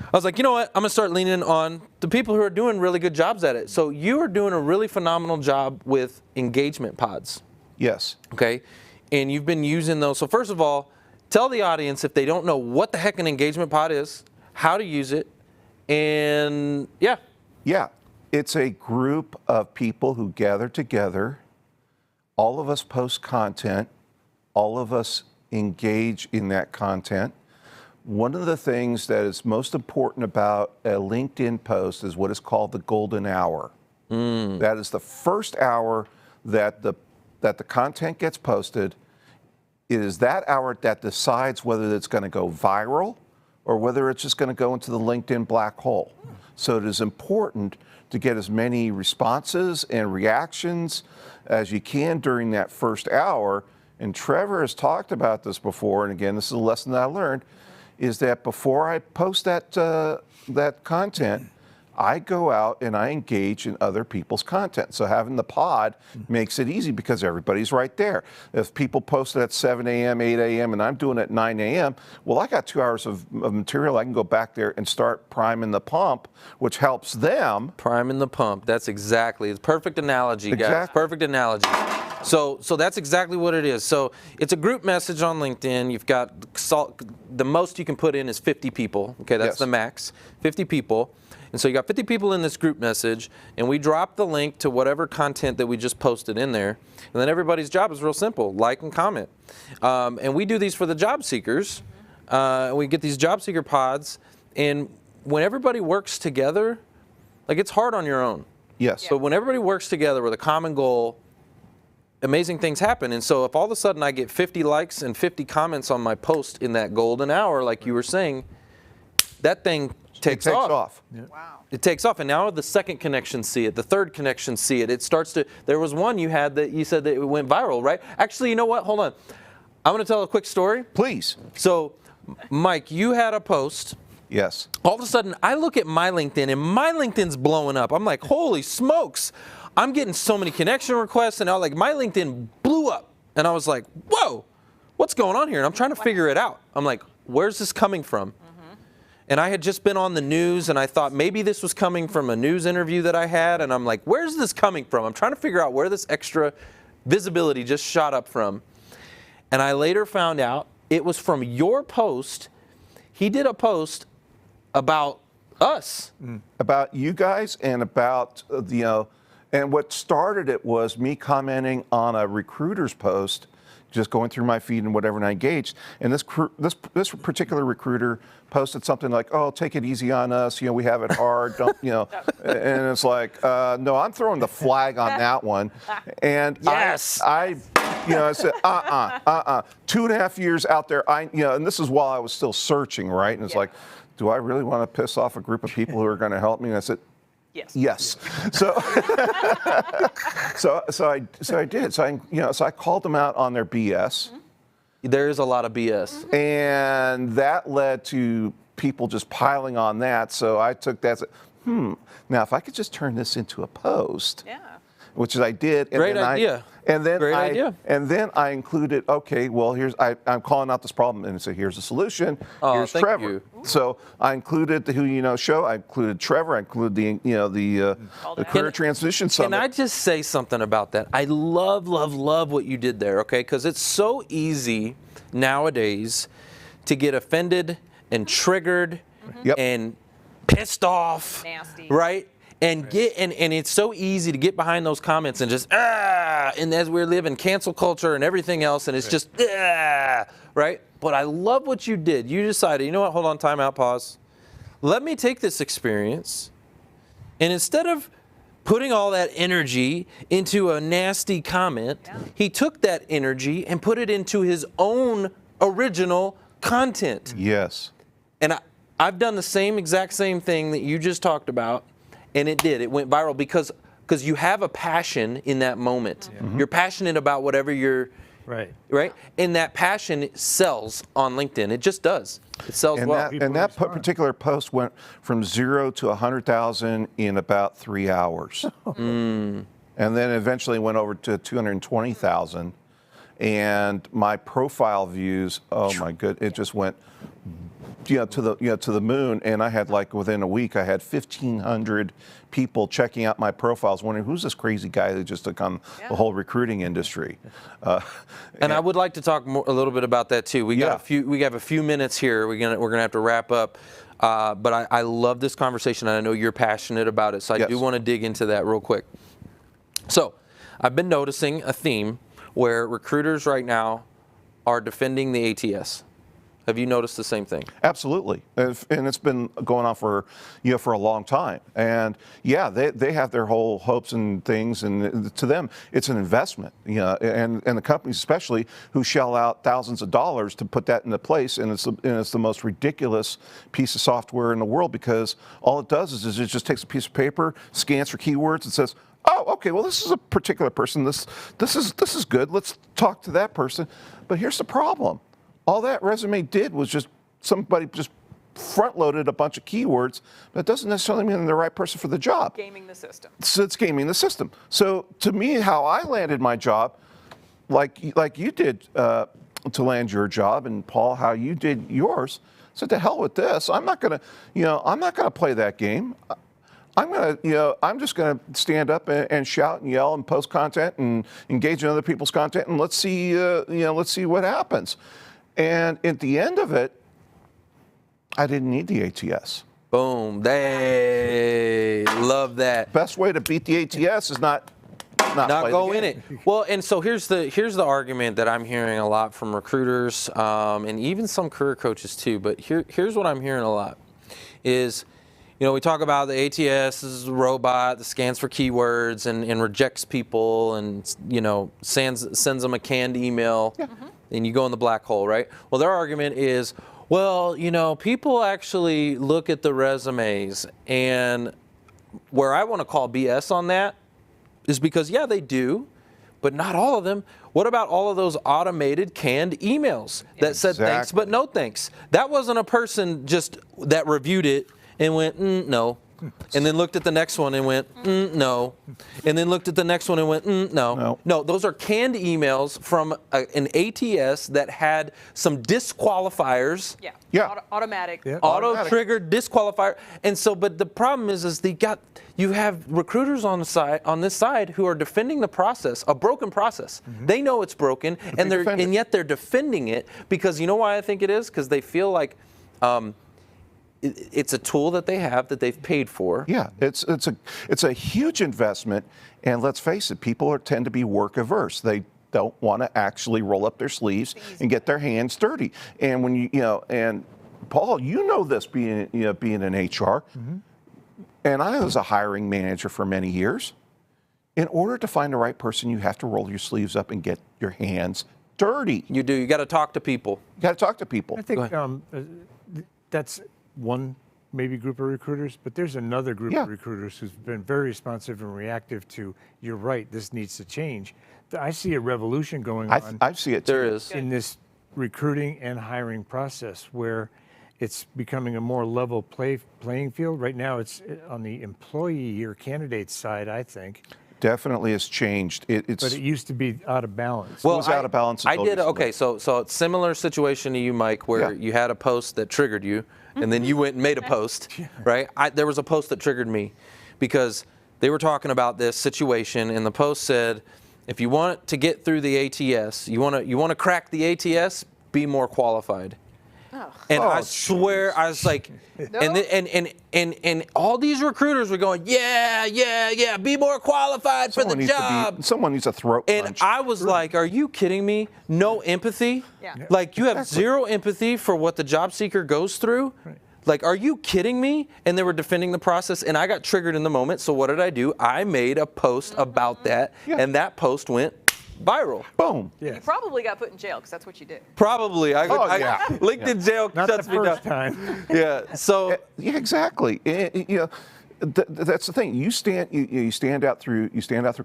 Speaker 2: I was like, you know what? I'm going to start leaning on the people who are doing really good jobs at it. So you are doing a really phenomenal job with engagement pods.
Speaker 5: Yes.
Speaker 2: Okay. And you've been using those. So first of all, tell the audience if they don't know what the heck an engagement pod is, how to use it, and yeah.
Speaker 5: Yeah. It's a group of people who gather together. All of us post content. All of us engage in that content. One of the things that is most important about a LinkedIn post is what is called the golden hour. That is the first hour that the content gets posted. It is that hour that decides whether it's going to go viral or whether it's just going to go into the LinkedIn black hole. So it is important to get as many responses and reactions as you can during that first hour. And Trevor has talked about this before, and again, this is a lesson that I learned, is that before I post that content, I go out and I engage in other people's content. So having the pod makes it easy because everybody's right there. If people post it at 7 a.m., 8 a.m., and I'm doing it at 9 a.m., well, I got 2 hours of material. I can go back there and start priming the pump, which helps them.
Speaker 2: Priming the pump. That's exactly. It's perfect analogy, guys.
Speaker 5: Exactly.
Speaker 2: Perfect analogy. So that's exactly what it is. So it's a group message on LinkedIn. You've got the most you can put in is 50 people. Okay, that's the max. 50 people. And so you got 50 people in this group message, and we drop the link to whatever content that we just posted in there. And then everybody's job is real simple: like and comment. And we do these for the job seekers. We get these job seeker pods, and when everybody works together, like it's hard on your own.
Speaker 5: Yes.
Speaker 2: But when everybody works together with a common goal, amazing things happen. And so if all of a sudden I get 50 likes and 50 comments on my post in that golden hour, like you were saying, that thing takes off.
Speaker 5: Yeah.
Speaker 7: Wow.
Speaker 2: It takes off, and now the second connection see it, the third connection see it. It starts to, there was one you had that you said that it went viral, right? Actually, you know what? Hold on. I'm going to tell a quick story.
Speaker 5: Please.
Speaker 2: So, Mike, you had a post.
Speaker 5: Yes.
Speaker 2: All of a sudden, I look at my LinkedIn, and my LinkedIn's blowing up. I'm like, holy smokes. I'm getting so many connection requests, and like my LinkedIn blew up. And I was like, whoa, what's going on here? And I'm trying to figure it out. I'm like, where's this coming from? And I had just been on the news, and I thought maybe this was coming from a news interview that I had. And I'm like, where's this coming from? I'm trying to figure out where this extra visibility just shot up from. And I later found out it was from your post. He did a post about us.
Speaker 5: About you guys and about, and what started it was me commenting on a recruiter's post, just going through my feed and whatever, and I engaged. And this particular recruiter posted something like, "Oh, take it easy on us. We have it hard. Don't, And it's like, no, I'm throwing the flag on that one. And
Speaker 2: yes,
Speaker 5: I said, 2.5 years out there. And this is while I was still searching, right? And it's like, do I really want to piss off a group of people who are going to help me? And I said, yes. So, so I did. So I called them out on their BS.
Speaker 2: There is a lot of BS.
Speaker 5: And that led to people just piling on that. So I took that as, now if I could just turn this into a post, which is I did. And
Speaker 2: Great idea.
Speaker 5: Great idea. And then I included, okay, well, I'm calling out this problem, and so here's the solution. Here's
Speaker 2: thank
Speaker 5: Trevor.
Speaker 2: you.
Speaker 5: So I included the Who You Know show. I included Trevor. I included the Career Transition Summit.
Speaker 2: Can I just say something about that? I love what you did there, okay? Because it's so easy nowadays to get offended and triggered and pissed off,
Speaker 7: nasty,
Speaker 2: right? And it's so easy to get behind those comments and just and as we live in cancel culture and everything else, and it's just right? But I love what you did. You decided, you know what? Hold on, time out, pause. Let me take this experience, and instead of putting all that energy into a nasty comment, he took that energy and put it into his own original content.
Speaker 5: Yes.
Speaker 2: And I've done the exact same thing that you just talked about. And it did. It went viral because you have a passion in that moment. You're passionate about whatever you're right. And that passion sells on LinkedIn. It just does. It sells well.
Speaker 5: That particular post went from 0 to 100,000 in about 3 hours. And then eventually went over to 220,000. And my profile views, oh my good, it just went to the moon. And I had, like, within a week, I had 1,500 people checking out my profiles, wondering who's this crazy guy that just took on the whole recruiting industry.
Speaker 2: And I would like to talk a little bit about that too. We have a few minutes here. We're gonna have to wrap up. But I love this conversation, and I know you're passionate about it. So I do want to dig into that real quick. So I've been noticing a theme where recruiters right now are defending the ATS. Have you noticed the same thing?
Speaker 5: Absolutely, and it's been going on for a long time. And they have their whole hopes and things, and to them it's an investment. And the companies especially who shell out thousands of dollars to put that into place, and it's the most ridiculous piece of software in the world, because all it does is it just takes a piece of paper, scans for keywords, and says, oh, okay, well, this is a particular person. This is good. Let's talk to that person. But here's the problem. All that resume did was just somebody just front-loaded a bunch of keywords, but it doesn't necessarily mean they're the right person for the job.
Speaker 7: Gaming the system.
Speaker 5: So it's gaming the system. So to me, how I landed my job, like you did to land your job, and Paul, how you did yours, said, to hell with this. I'm not gonna play that game. I'm just gonna stand up and shout and yell and post content and engage in other people's content, and let's see what happens. And at the end of it, I didn't need the ATS.
Speaker 2: Boom. They love that.
Speaker 5: Best way to beat the ATS is not
Speaker 2: go in it. Well, and so here's the argument that I'm hearing a lot from recruiters, and even some career coaches too. But here's what I'm hearing a lot is, we talk about the ATS is a robot that scans for keywords and rejects people and sends them a canned email. Yeah. And you go in the black hole, right? Well, their argument is, well, people actually look at the resumes, and where I want to call BS on that is because, they do, but not all of them. What about all of those automated canned emails that said thanks but no thanks? That wasn't a person just that reviewed it and went, no. And then looked at the next one and went, no. And then looked at the next one and went, no. No, those are canned emails from an ATS that had some disqualifiers.
Speaker 7: Yeah. Automatic.
Speaker 2: Yeah. Auto-triggered disqualifier. And so, but the problem is you have recruiters on this side who are defending the process, a broken process. They know it's broken, and yet they're defending it because you know why I think it is? Because they feel like it's a tool that they have that they've paid for.
Speaker 5: Yeah, it's a huge investment, and let's face it, people tend to be work averse. They don't want to actually roll up their sleeves and get their hands dirty. And when and Paul, you know this being in HR, and I was a hiring manager for many years. In order to find the right person, you have to roll your sleeves up and get your hands dirty.
Speaker 2: You do. You got to talk to people.
Speaker 5: You got to talk to people.
Speaker 6: I think that's one maybe group of recruiters, but there's another group of recruiters who's been very responsive and reactive to, you're right, this needs to change. I see a revolution going on.
Speaker 5: I see it too.
Speaker 2: There is.
Speaker 6: In this recruiting and hiring process where it's becoming a more level playing field. Right now it's on the employee or candidate side, I think.
Speaker 5: Definitely has changed.
Speaker 6: But it used to be out of balance.
Speaker 5: Well, it was out of balance.
Speaker 2: I did. Okay, so it's similar situation to you, Mike, where you had a post that triggered you, and then you went and made a post, right? There was a post that triggered me because they were talking about this situation, and the post said, if you want to get through the ATS, you want to crack the ATS, be more qualified. And I swear, I was like, and all these recruiters were going, yeah, be more qualified for the job.
Speaker 5: Someone needs a throat punch.
Speaker 2: And I was like, are you kidding me? No empathy?
Speaker 7: Yeah.
Speaker 2: Like, you have zero empathy for what the job seeker goes through?
Speaker 6: Right.
Speaker 2: Like, are you kidding me? And they were defending the process, and I got triggered in the moment. So what did I do? I made a post about that, and that post went viral.
Speaker 5: Boom.
Speaker 7: You probably got put in jail because that's what you did.
Speaker 2: Probably. LinkedIn jail shuts me down.
Speaker 6: Not the first time.
Speaker 2: Yeah. So.
Speaker 5: Yeah, exactly. That's the thing. You stand out through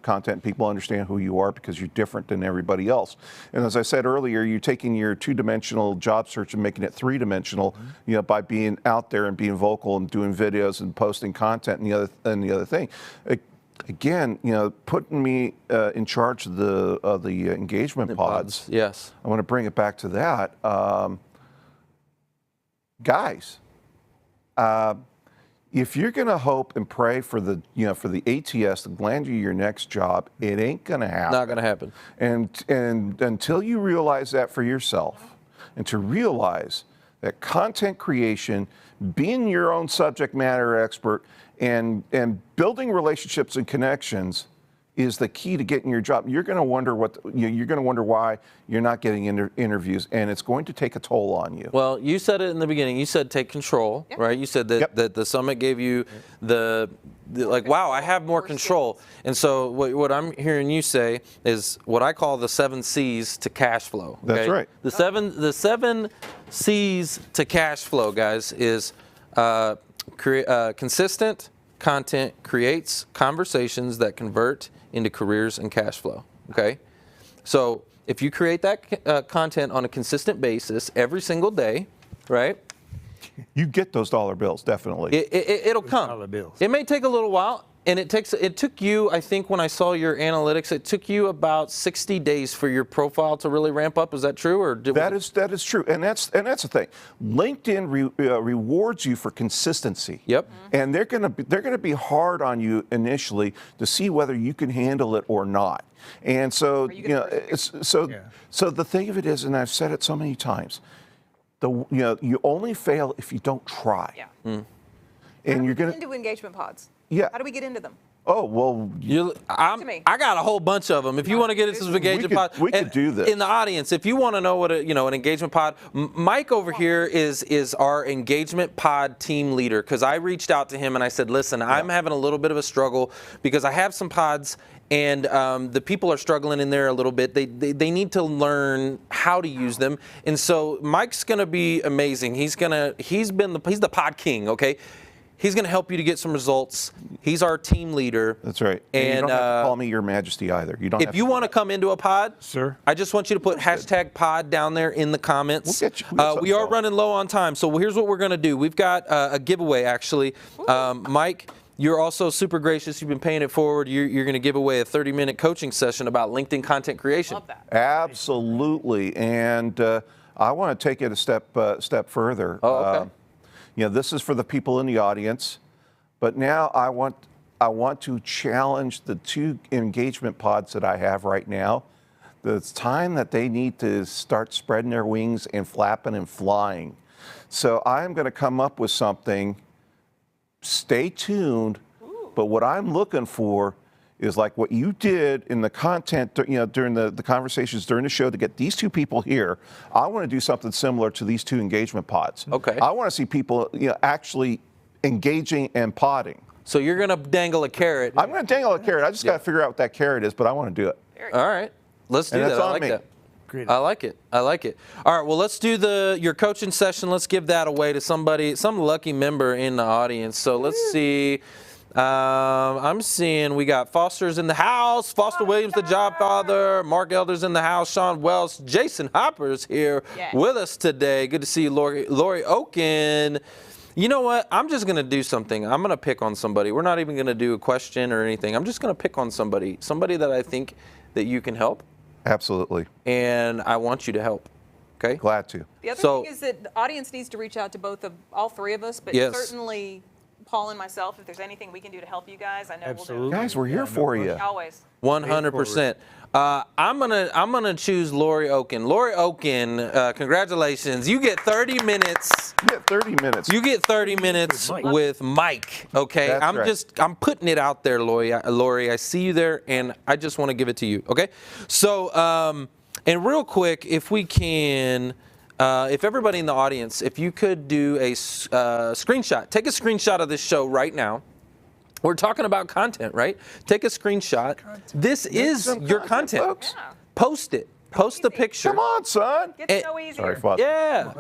Speaker 5: content. People understand who you are because you're different than everybody else. And as I said earlier, you're taking your two-dimensional job search and making it three-dimensional. By being out there and being vocal and doing videos and posting content and the other thing. Again, putting me in charge of the engagement pods.
Speaker 2: Yes.
Speaker 5: I want to bring it back to that. Guys, if you're going to hope and pray for the ATS to land you your next job, it ain't going to happen.
Speaker 2: Not going to happen.
Speaker 5: And until you realize that for yourself, and to realize that content creation, being your own subject matter expert, and building relationships and connections is the key to getting your job. You're going to wonder why you're not getting interviews, and it's going to take a toll on you.
Speaker 2: Well, you said it in the beginning. You said take control, right? You said that the summit gave you the wow, I have more control. And so what I'm hearing you say is what I call the 7 C's to cash flow. Okay?
Speaker 5: That's right.
Speaker 2: The seven C's to cash flow, guys, is consistent content creates conversations that convert into careers and cash flow. Okay, so if you create that content on a consistent basis every single day, right?
Speaker 5: You get those dollar bills, definitely.
Speaker 2: It'll come.
Speaker 6: Dollar bills.
Speaker 2: It may take a little while, and it took you, I think when I saw your analytics, it took you about 60 days for your profile to really ramp up. Is that true? Or
Speaker 5: that is true, and that's the thing. LinkedIn rewards you for consistency.
Speaker 2: Yep.
Speaker 5: And they're gonna be hard on you initially to see whether you can handle it or not. And so so the thing of it is, and I've said it so many times, you only fail if you don't try.
Speaker 7: Yeah.
Speaker 5: And you're gonna
Speaker 7: into engagement pods.
Speaker 5: Yeah.
Speaker 7: How do we get into them?
Speaker 5: Oh, well,
Speaker 2: I got a whole bunch of them. If you want to get into some engagement pods,
Speaker 5: we could do this.
Speaker 2: In the audience, if you want to know what an engagement pod, Mike over here is our engagement pod team leader, because I reached out to him and I said, listen, I'm having a little bit of a struggle because I have some pods and the people are struggling in there a little bit. They need to learn how to use them. And so Mike's going to be amazing. He's the pod king, okay? He's going to help you to get some results. He's our team leader.
Speaker 5: That's right. And you don't have to call me Your Majesty either. You don't.
Speaker 2: If you want to come into a pod,
Speaker 6: sir,
Speaker 2: I just want you to put #pod down there in the comments.
Speaker 5: We'll get you,
Speaker 2: we are running low on time, so here's what we're going to do. We've got a giveaway, actually. Mike, you're also super gracious. You've been paying it forward. You're going to give away a 30-minute coaching session about LinkedIn content creation.
Speaker 7: Love that.
Speaker 5: Absolutely. And I want to take it a step further.
Speaker 2: Oh, okay.
Speaker 5: This is for the people in the audience, but now I want to challenge the 2 engagement pods that I have right now. It's time that they need to start spreading their wings and flapping and flying. So I'm going to come up with something. Stay tuned. But what I'm looking for is like what you did in the content, during the conversations during the show to get these 2 people here. I want to do something similar to these 2 engagement pods.
Speaker 2: Okay.
Speaker 5: I want to see people, actually engaging and podding.
Speaker 2: So you're going to dangle a carrot.
Speaker 5: I'm going to dangle a carrot. I just got to figure out what that carrot is, but I want to do it.
Speaker 2: All right. Let's do
Speaker 5: And
Speaker 2: that.
Speaker 5: that's
Speaker 2: I
Speaker 5: on
Speaker 2: like
Speaker 5: me.
Speaker 2: that.
Speaker 6: Great.
Speaker 2: I like it. I like it. All right. Well, let's do your coaching session. Let's give that away to some lucky member in the audience. So let's see. I'm seeing we got Foster's in the house. Foster Williams, the job father. Mark Elder's in the house. Sean Wells. Jason Hopper's here with us today. Good to see you, Lori Oken. You know what? I'm just going to do something. I'm going to pick on somebody. We're not even going to do a question or anything. I'm just going to pick on somebody that I think that you can help.
Speaker 5: Absolutely.
Speaker 2: And I want you to help. Okay?
Speaker 5: Glad to.
Speaker 7: The other thing is that the audience needs to reach out to all 3 of us, but certainly Paul and myself, if there's anything we can do to help you guys, I know we'll do it.
Speaker 5: Guys, we're here for you.
Speaker 7: Always.
Speaker 2: 100%. I'm gonna choose Lori Oken. Lori Oken, congratulations. You get 30 minutes.
Speaker 5: You get 30 minutes.
Speaker 2: You get 30 minutes with Mike. Okay.
Speaker 5: That's
Speaker 2: I'm putting it out there, Lori. I see you there, and I just want to give it to you. Okay. So, and real quick, if we can. If everybody in the audience, if you could do a screenshot, take a screenshot of this show right now. We're talking about content, right? Take a screenshot. This is your content.
Speaker 5: Folks.
Speaker 7: Yeah.
Speaker 2: Post it. Post the picture.
Speaker 5: Come on, son.
Speaker 7: It's so easy.
Speaker 5: Sorry, Foster.
Speaker 2: Yeah.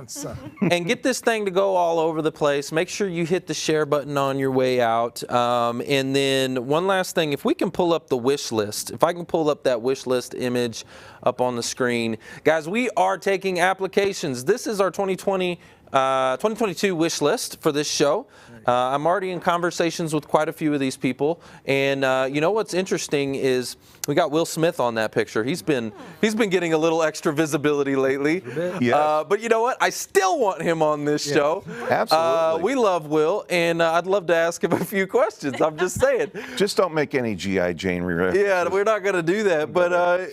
Speaker 2: And get this thing to go all over the place. Make sure you hit the share button on your way out. And then one last thing, if we can pull up the wish list, if I can pull up that wish list image up on the screen. Guys, we are taking applications. This is our 2022 wish list for this show. I'm already in conversations with quite a few of these people, and you know what's interesting is we got Will Smith on that picture. He's been getting a little extra visibility lately.
Speaker 5: Yes.
Speaker 2: But you know what? I still want him on this show.
Speaker 5: Absolutely.
Speaker 2: We love Will, and I'd love to ask him a few questions. I'm just saying.
Speaker 5: Just don't make any G.I. Jane references.
Speaker 2: Yeah, we're not going to do that. But,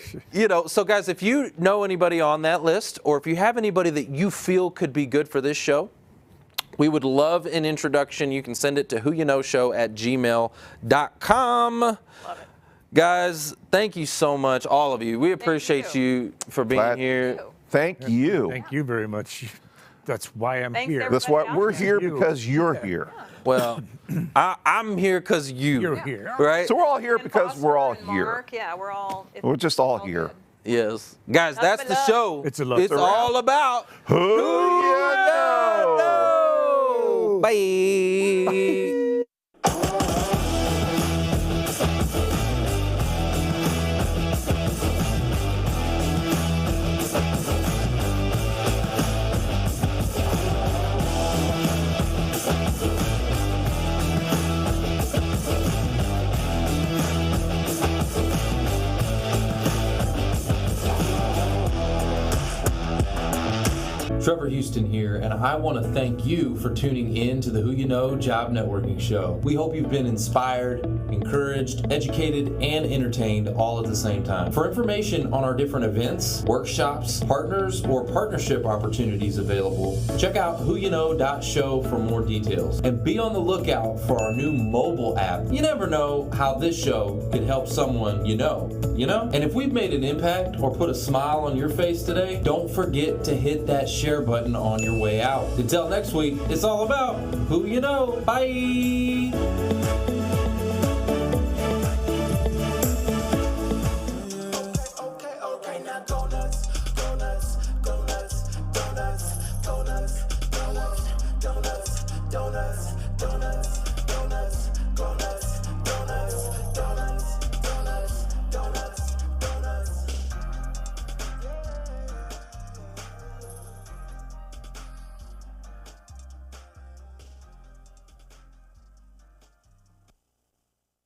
Speaker 2: so guys, if you know anybody on that list, or if you have anybody that you feel could be good for this show, we would love an introduction. You can send it to whoyouknowshow@gmail.com.
Speaker 7: Love it.
Speaker 2: Guys, thank you so much, all of you. We appreciate you for being here.
Speaker 5: Thank you.
Speaker 6: Thank you very much. That's why I'm
Speaker 7: Thanks,
Speaker 6: here.
Speaker 7: everybody.
Speaker 5: That's why we're here,
Speaker 6: You.
Speaker 5: because you're here.
Speaker 2: Well, I'm here because
Speaker 6: You're here.
Speaker 2: right?
Speaker 5: So we're all here
Speaker 7: And
Speaker 5: because
Speaker 7: Foster
Speaker 5: we're all
Speaker 7: and
Speaker 5: here.
Speaker 7: Mark, yeah, we're all.
Speaker 5: We're just all here.
Speaker 7: good.
Speaker 2: Yes. Guys,
Speaker 7: Nothing
Speaker 2: that's
Speaker 7: but
Speaker 2: the
Speaker 7: love.
Speaker 2: show.
Speaker 6: It's a love
Speaker 2: It's
Speaker 6: story.
Speaker 2: all about
Speaker 5: Who you know?
Speaker 2: Bye.
Speaker 10: Trevor Houston here, and I want to thank you for tuning in to the Who You Know Job Networking Show. We hope you've been inspired, encouraged, educated, and entertained all at the same time. For information on our different events, workshops, partners, or partnership opportunities available, check out whoyouknow.show for more details. And be on the lookout for our new mobile app. You never know how this show could help someone you know? And if we've made an impact or put a smile on your face today, don't forget to hit that share button on your way out. Until next week, it's all about who you know. Bye!